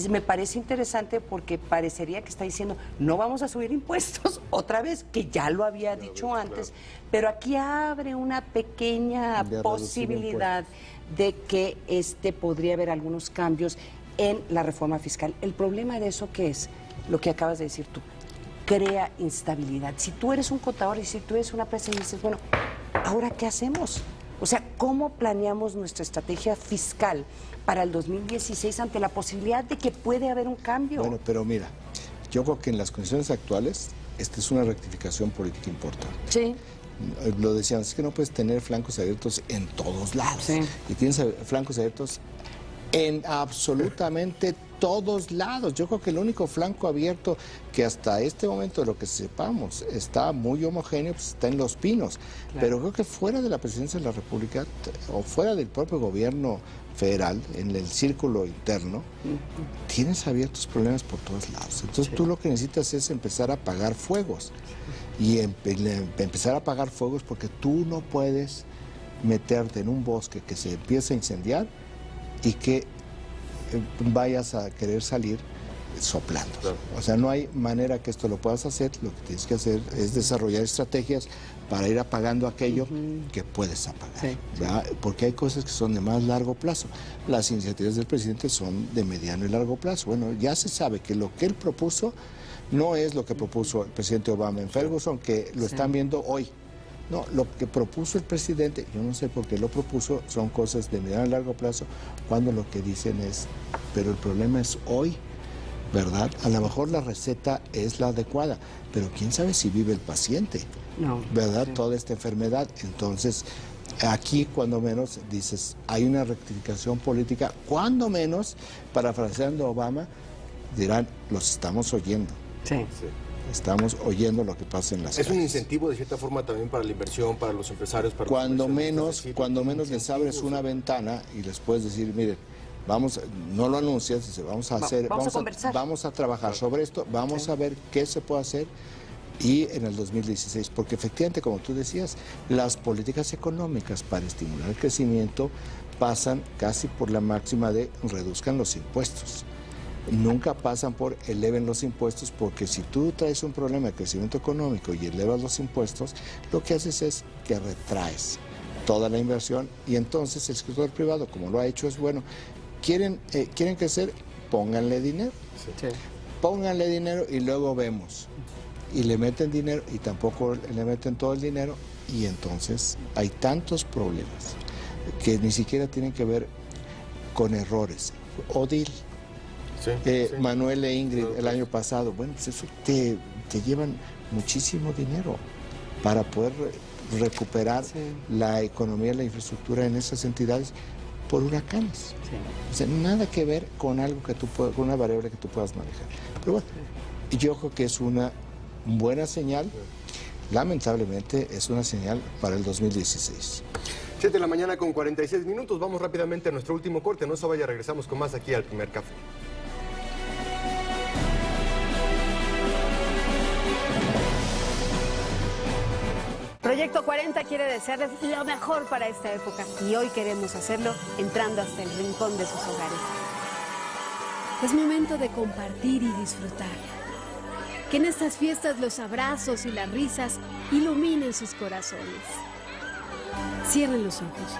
me parece interesante porque parecería que está diciendo no vamos a subir impuestos otra vez, que ya lo había dicho antes, pero aquí abre una pequeña posibilidad de que podría haber algunos cambios en la reforma fiscal. El problema de eso, ¿qué es? Lo que acabas de decir tú, crea instabilidad. Si tú eres un contador y si tú eres una empresa y dices, bueno, ¿ahora qué hacemos? O sea, ¿cómo planeamos nuestra estrategia fiscal para el 2016 ante la posibilidad de que puede haber un cambio? Bueno, pero mira, yo creo que en las condiciones actuales, esta es una rectificación política importante. Sí. Lo decíamos, es que no puedes tener flancos abiertos en todos lados. Sí. Y tienes flancos abiertos en absolutamente todos lados. Yo creo que el único flanco abierto que hasta este momento, de lo que sepamos, está muy homogéneo, pues está en Los Pinos. Claro. Pero creo que fuera de la presidencia de la República o fuera del propio gobierno federal, en el círculo interno, tienes abiertos problemas por todos lados. Entonces tú lo que necesitas es empezar a apagar fuegos. Y empezar a apagar fuegos porque tú no puedes meterte en un bosque que se empieza a incendiar y que vayas a querer salir soplando. O sea, no hay manera que esto lo puedas hacer. Lo que tienes que hacer es desarrollar estrategias para ir apagando aquello que puedes apagar, porque hay cosas que son de más largo plazo. Las iniciativas del presidente son de mediano y largo plazo. Bueno, ya se sabe que lo que él propuso no es lo que propuso el presidente Obama en Ferguson, que lo están viendo hoy. No, lo que propuso el presidente, yo no sé por qué lo propuso, son cosas de mediano y largo plazo, cuando lo que dicen es, pero el problema es hoy, ¿verdad? A lo mejor la receta es la adecuada, pero quién sabe si vive el paciente. No, ¿verdad? Toda esta enfermedad. Entonces, aquí cuando menos dices, hay una rectificación política, cuando menos, parafraseando a Obama, dirán, los estamos oyendo. Sí. Estamos oyendo lo que pasa en las calles. Es un incentivo de cierta forma también para la inversión, para los empresarios, para cuando menos les abres una ventana y les puedes decir, miren, vamos, no lo anuncias, vamos a hacer, vamos a trabajar sobre esto, vamos a ver qué se puede hacer. Y en el 2016, porque efectivamente, como tú decías, las políticas económicas para estimular el crecimiento pasan casi por la máxima de reduzcan los impuestos. Nunca pasan por eleven los impuestos, porque si tú traes un problema de crecimiento económico y elevas los impuestos, lo que haces es que retraes toda la inversión y entonces el sector privado, como lo ha hecho, es bueno, quieren crecer, pónganle dinero. Sí. Pónganle dinero y luego vemos. Y le meten dinero y tampoco le meten todo el dinero y entonces hay tantos problemas que ni siquiera tienen que ver con errores. Odil, Manuel e Ingrid el año pasado, bueno, pues eso te llevan muchísimo dinero para poder recuperar la economía, la infraestructura en esas entidades por huracanes. O sea, nada que ver con algo que con una variable que tú puedas manejar. Pero bueno, yo creo que es una buena señal, lamentablemente es una señal para el 2016. 7 de la mañana con 46 minutos, vamos rápidamente a nuestro último corte, no se vaya, regresamos con más aquí al Primer Café. Proyecto 40 quiere desearles lo mejor para esta época y hoy queremos hacerlo entrando hasta el rincón de sus hogares. Es momento de compartir y disfrutar. Que en estas fiestas los abrazos y las risas iluminen sus corazones. Cierren los ojos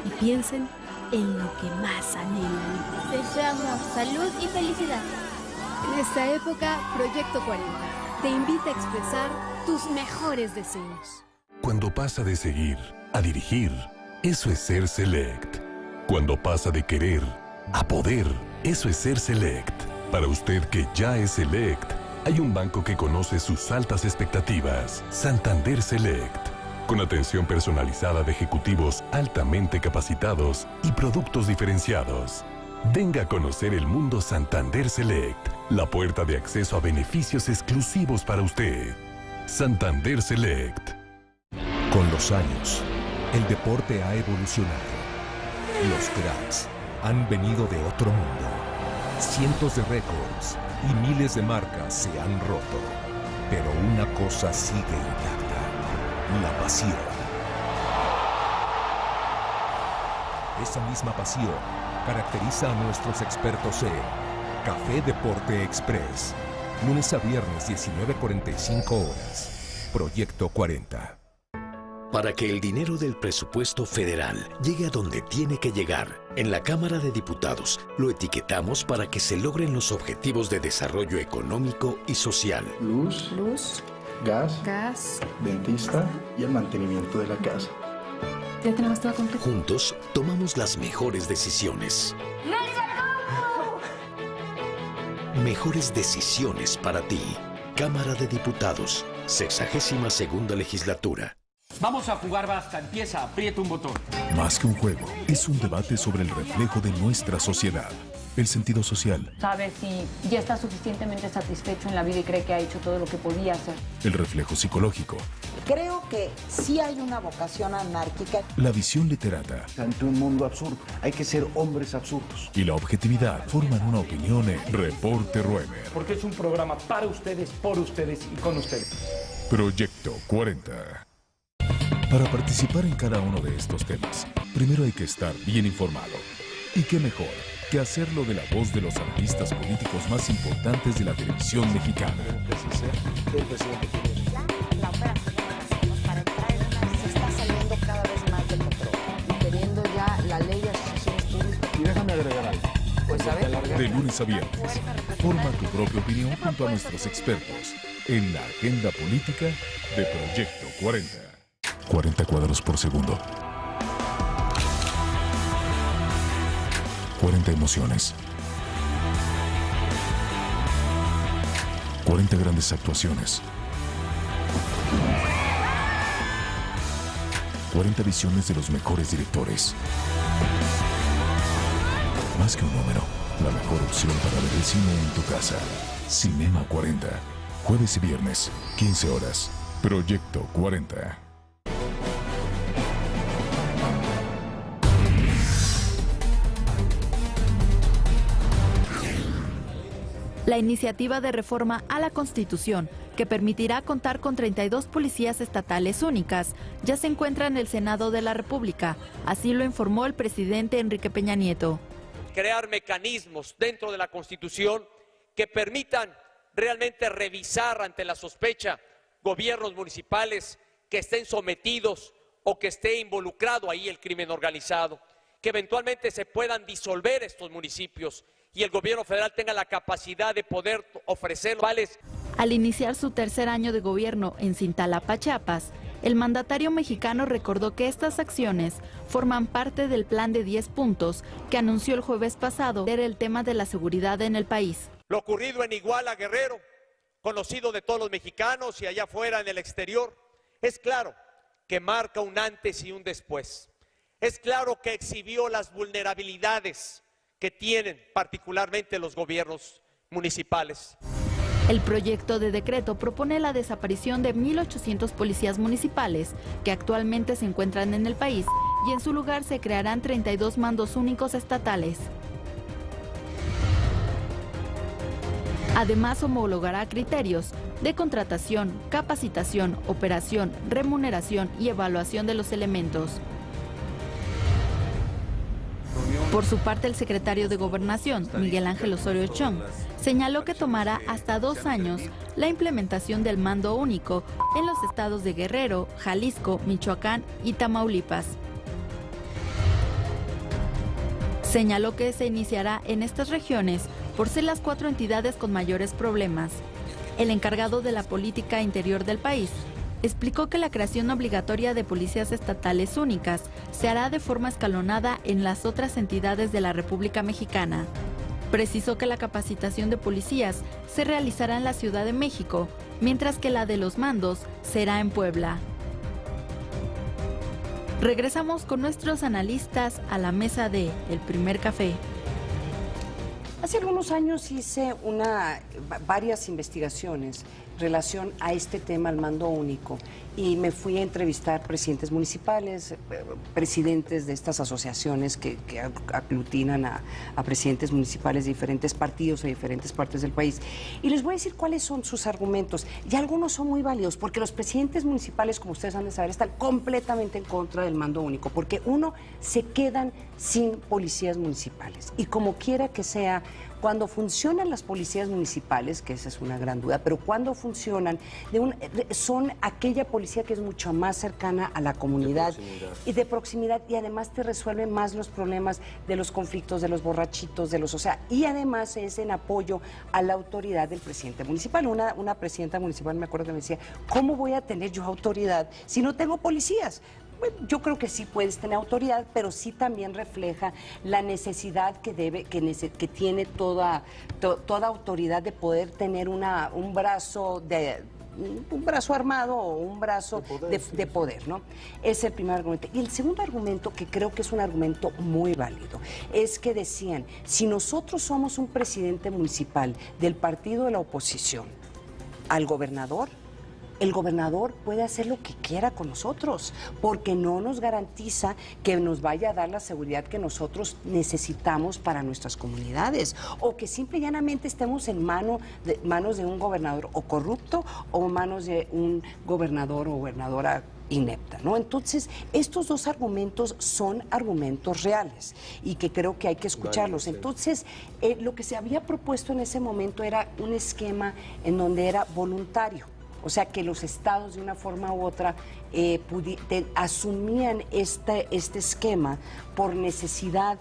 y piensen en lo que más anhelan. Deseamos salud y felicidad. En esta época, Proyecto 40 te invita a expresar tus mejores deseos. Cuando pasa de seguir a dirigir, eso es ser Select. Cuando pasa de querer a poder, eso es ser Select. Para usted que ya es Select, hay un banco que conoce sus altas expectativas, Santander Select, con atención personalizada de ejecutivos altamente capacitados y productos diferenciados. Venga a conocer el mundo Santander Select, la puerta de acceso a beneficios exclusivos para usted. Santander Select. Con los años, el deporte ha evolucionado. Los cracks han venido de otro mundo. Cientos de récords y miles de marcas se han roto, pero una cosa sigue intacta: la pasión. Esa misma pasión caracteriza a nuestros expertos en Café Deporte Express, lunes a viernes 19:45 horas. Proyecto 40. Para que el dinero del presupuesto federal llegue a donde tiene que llegar, en la Cámara de Diputados lo etiquetamos para que se logren los objetivos de desarrollo económico y social. Luz, gas, dentista y el mantenimiento de la casa. Ya tenemos todo completo. Juntos tomamos las mejores decisiones. Mejores decisiones para ti. Cámara de Diputados, 62ª legislatura. Vamos a jugar basta, empieza, aprieta un botón. Más que un juego, es un debate sobre el reflejo de nuestra sociedad. El sentido social. Sabe si ya está suficientemente satisfecho en la vida y cree que ha hecho todo lo que podía hacer. El reflejo psicológico. Creo que sí hay una vocación anárquica. La visión literata. Ante un mundo absurdo, hay que ser hombres absurdos. Y la objetividad forman una opinión en Reporte Ruemer. Porque es un programa para ustedes, por ustedes y con ustedes. Proyecto 40. Para participar en cada uno de estos temas, primero hay que estar bien informado. ¿Y qué mejor que hacerlo de la voz de los analistas políticos más importantes de la televisión mexicana. La operación para entrar en una se está saliendo cada vez más de control. Y teniendo ya la ley de asociaciones públicas. Y déjame agregar algo. Pues a ver. De lunes a viernes, forma tu propia opinión junto a nuestros expertos en la agenda política de Proyecto 40. 40 cuadros por segundo. 40 emociones. 40 grandes actuaciones. 40 visiones de los mejores directores. Más que un número, la mejor opción para ver el cine en tu casa. Cinema 40. Jueves y viernes, 15 horas. Proyecto 40. La iniciativa de reforma a la Constitución, que permitirá contar con 32 policías estatales únicas, ya se encuentra en el Senado de la República. Así lo informó el presidente Enrique Peña Nieto. Crear mecanismos dentro de la Constitución que permitan realmente revisar ante la sospecha gobiernos municipales que estén sometidos o que esté involucrado ahí el crimen organizado, que eventualmente se puedan disolver estos municipios y el gobierno federal tenga la capacidad de poder ofrecer vales. Al iniciar su tercer año de gobierno en Cintalapa, Chiapas, el mandatario mexicano recordó que estas acciones forman parte del plan de 10 puntos que anunció el jueves pasado. Era el tema de la seguridad en el país. Lo ocurrido en Iguala, Guerrero, conocido de todos los mexicanos y allá afuera en el exterior, es claro que marca un antes y un después. Es claro que exhibió las vulnerabilidades que tienen particularmente los gobiernos municipales. El proyecto de decreto propone la desaparición de 1,800 policías municipales que actualmente se encuentran en el país y en su lugar se crearán 32 mandos únicos estatales. Además, homologará criterios de contratación, capacitación, operación, remuneración y evaluación de los elementos. Por su parte, el secretario de Gobernación, Miguel Ángel Osorio Chong, señaló que tomará hasta 2 años la implementación del mando único en los estados de Guerrero, Jalisco, Michoacán y Tamaulipas. Señaló que se iniciará en estas regiones por ser las 4 entidades con mayores problemas. El encargado de la política interior del país explicó que la creación obligatoria de policías estatales únicas se hará de forma escalonada en las otras entidades de la República Mexicana. Precisó que la capacitación de policías se realizará en la Ciudad de México, mientras que la de los mandos será en Puebla. Regresamos con nuestros analistas a la mesa de El Primer Café. Hace algunos años hice varias investigaciones en relación a este tema, al mando único, y me fui a entrevistar presidentes municipales, presidentes de estas asociaciones que aglutinan a presidentes municipales de diferentes partidos, de diferentes partes del país. Y les voy a decir cuáles son sus argumentos, y algunos son muy válidos, porque los presidentes municipales, como ustedes han de saber, están completamente en contra del mando único, porque uno, se quedan sin policías municipales, y como quiera que sea, cuando funcionan las policías municipales, que esa es una gran duda, pero cuando funcionan, son aquella policía que es mucho más cercana a la comunidad y de proximidad, y además te resuelven más los problemas de los conflictos, de los borrachitos, y además es en apoyo a la autoridad del presidente municipal. Una presidenta municipal, me acuerdo que me decía, ¿cómo voy a tener yo autoridad si no tengo policías? Bueno, yo creo que sí puedes tener autoridad, pero sí también refleja la necesidad que tiene toda autoridad de poder tener un brazo armado o un brazo de poder, ¿no? Ese es el primer argumento. Y el segundo argumento, que creo que es un argumento muy válido, es que decían, si nosotros somos un presidente municipal del partido de la oposición, al gobernador el gobernador puede hacer lo que quiera con nosotros, porque no nos garantiza que nos vaya a dar la seguridad que nosotros necesitamos para nuestras comunidades, o que simple y llanamente estemos en manos de un gobernador o corrupto o en manos de un gobernador o gobernadora inepta, ¿no? Entonces, estos dos argumentos son argumentos reales y que creo que hay que escucharlos. Entonces, lo que se había propuesto en ese momento era un esquema en donde era voluntario. O sea, que los estados de una forma u otra asumían este esquema por necesidad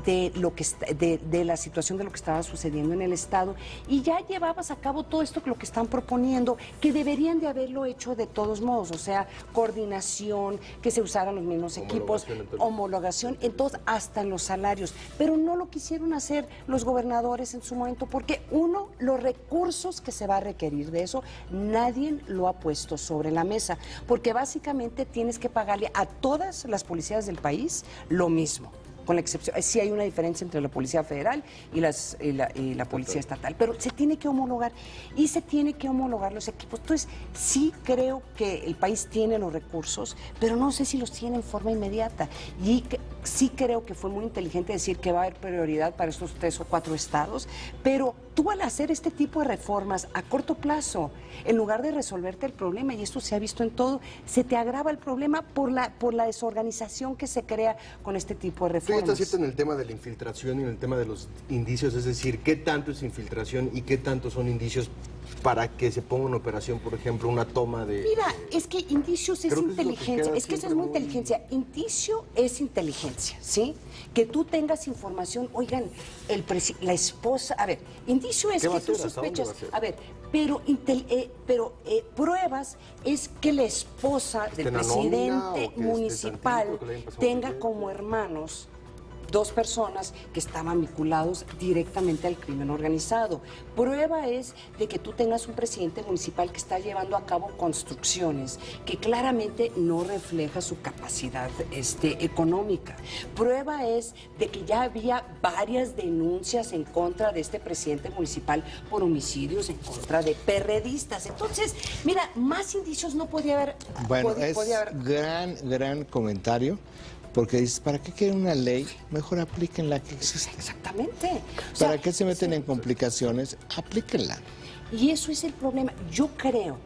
de la situación de lo que estaba sucediendo en el estado, y ya llevabas a cabo todo esto que lo que están proponiendo, que deberían de haberlo hecho de todos modos, o sea, coordinación, que se usaran los mismos equipos, homologación, entonces hasta en los salarios, pero no lo quisieron hacer los gobernadores en su momento, porque uno, los recursos que se va a requerir de eso, nadie lo ha puesto sobre la mesa, porque básicamente tienes que pagarle a todas las policías del país lo mismo. Con la excepción, sí hay una diferencia entre la Policía Federal y la Policía Estatal, pero se tiene que homologar y se tiene que homologar los equipos. Entonces, sí creo que el país tiene los recursos, pero no sé si los tiene en forma inmediata. Y sí creo que fue muy inteligente decir que va a haber prioridad para estos 3 o 4 estados, pero tú al hacer este tipo de reformas a corto plazo, en lugar de resolverte el problema, y esto se ha visto en todo, se te agrava el problema por la desorganización que se crea con este tipo de reformas. ¿Está cierto en el tema de la infiltración y en el tema de los indicios? Es decir, ¿qué tanto es infiltración y qué tanto son indicios para que se ponga en operación, por ejemplo, una toma de... Mira, es que indicios es inteligencia, es que eso es muy inteligencia. Indicio es inteligencia, ¿sí? Que tú tengas información, oigan, la esposa, a ver, indicio es que tú sospechas, a ver, pero pruebas es que la esposa del presidente municipal tenga como hermanos 2 personas que estaban vinculados directamente al crimen organizado. Prueba es de que tú tengas un presidente municipal que está llevando a cabo construcciones que claramente no refleja su capacidad económica. Prueba es de que ya había varias denuncias en contra de este presidente municipal por homicidios en contra de perredistas. Entonces, mira, más indicios no podía haber. Bueno, gran comentario. Porque dices, ¿para qué quieren una ley? Mejor apliquen la que existe. Exactamente. ¿Para qué se meten en complicaciones? Aplíquenla. Y eso es el problema. Yo creo,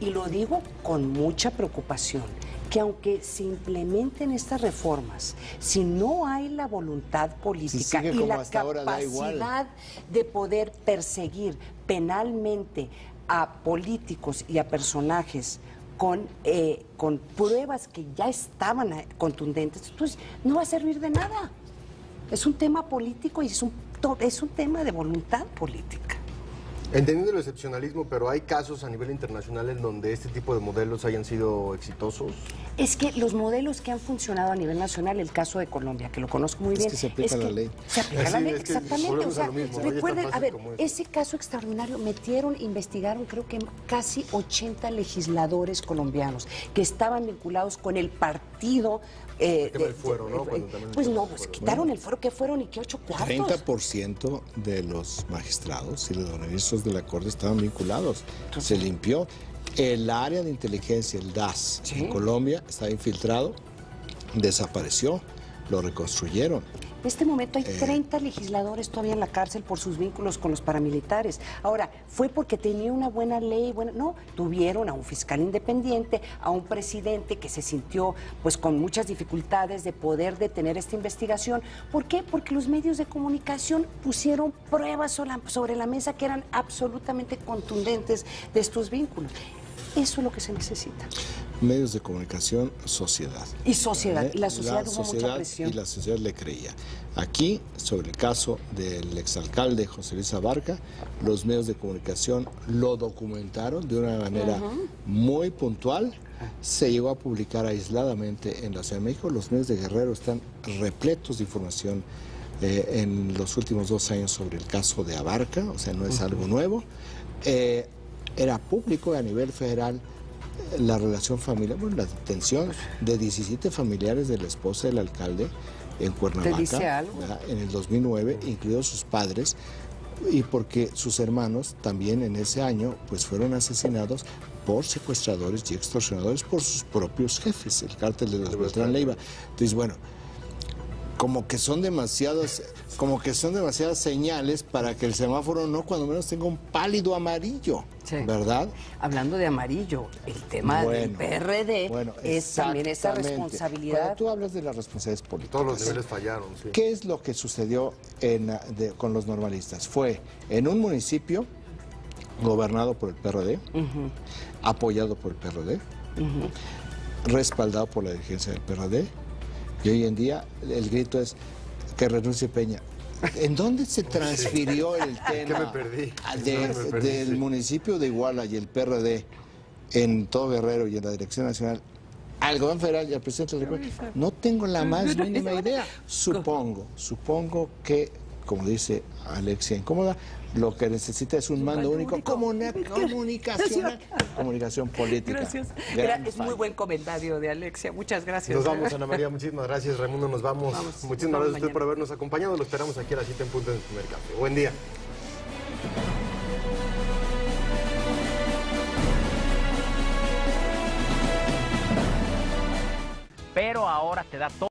y lo digo con mucha preocupación, que aunque se implementen estas reformas, si no hay la voluntad política y la capacidad de poder perseguir penalmente a políticos y a personajes con pruebas que ya estaban contundentes, entonces no va a servir de nada. Es un tema político y es un tema de voluntad política. Entendiendo el excepcionalismo, pero ¿hay casos a nivel internacional en donde este tipo de modelos hayan sido exitosos? Es que los modelos que han funcionado a nivel nacional, el caso de Colombia, que lo conozco muy bien. Es que se aplica la ley. Se aplica la ley, exactamente. O sea, recuerden, a ver, ese caso extraordinario, investigaron creo que casi 80 legisladores colombianos que estaban vinculados con el partido. El tema del fuero, ¿no? Pues no, pues quitaron el fuero, ¿qué fueron y qué 8 cuartos? 30% de los magistrados y los ministros de la Corte estaban vinculados. Se limpió. El área de inteligencia, el DAS, en Colombia, estaba infiltrado, desapareció, lo reconstruyeron. En este momento hay 30 legisladores todavía en la cárcel por sus vínculos con los paramilitares. Ahora, ¿fue porque tenía una buena ley? No, tuvieron a un fiscal independiente, a un presidente que se sintió pues con muchas dificultades de poder detener esta investigación. ¿Por qué? Porque los medios de comunicación pusieron pruebas sobre la mesa que eran absolutamente contundentes de estos vínculos. Eso es lo que se necesita. Medios de comunicación, sociedad. Y sociedad. La sociedad hubo mucha presión. Y la sociedad le creía. Aquí, sobre el caso del exalcalde José Luis Abarca, los medios de comunicación lo documentaron de una manera muy puntual. Se llegó a publicar aisladamente en la Ciudad de México. Los medios de Guerrero están repletos de información en los últimos 2 años sobre el caso de Abarca, o sea, no es algo nuevo. Era público a nivel federal la relación familiar, bueno, la detención de 17 familiares de la esposa del alcalde en Cuernavaca. ¿Te dice algo? En el 2009, incluidos sus padres, y porque sus hermanos también en ese año pues fueron asesinados por secuestradores y extorsionadores por sus propios jefes, el cártel de los Beltrán Leiva. Entonces, bueno, como que son demasiadas señales para que el semáforo no cuando menos tenga un pálido amarillo, ¿verdad? Hablando de amarillo, el tema del PRD es también esa responsabilidad. Cuando tú hablas de las responsabilidades políticas, todos los niveles fallaron. Sí. ¿Qué es lo que sucedió con los normalistas? Fue en un municipio gobernado por el PRD, apoyado por el PRD, respaldado por la dirigencia del PRD, y hoy en día el grito es que renuncie Peña. ¿En dónde se transfirió el tema del municipio de Iguala y el PRD en todo Guerrero y en la Dirección Nacional al gobierno federal y al presidente de la República? No tengo la más mínima idea. Supongo que, como dice Alexia Incómoda, lo que necesita es un mando único, como una comunicación política. Gracias. Es muy buen comentario de Alexia. Muchas gracias. Nos vamos, Ana María. Muchísimas gracias, Raimundo. Nos vamos. Muchísimas gracias a usted por habernos acompañado. Lo esperamos aquí a las 7 en punto en el primer café. Buen día. Pero ahora te da todo.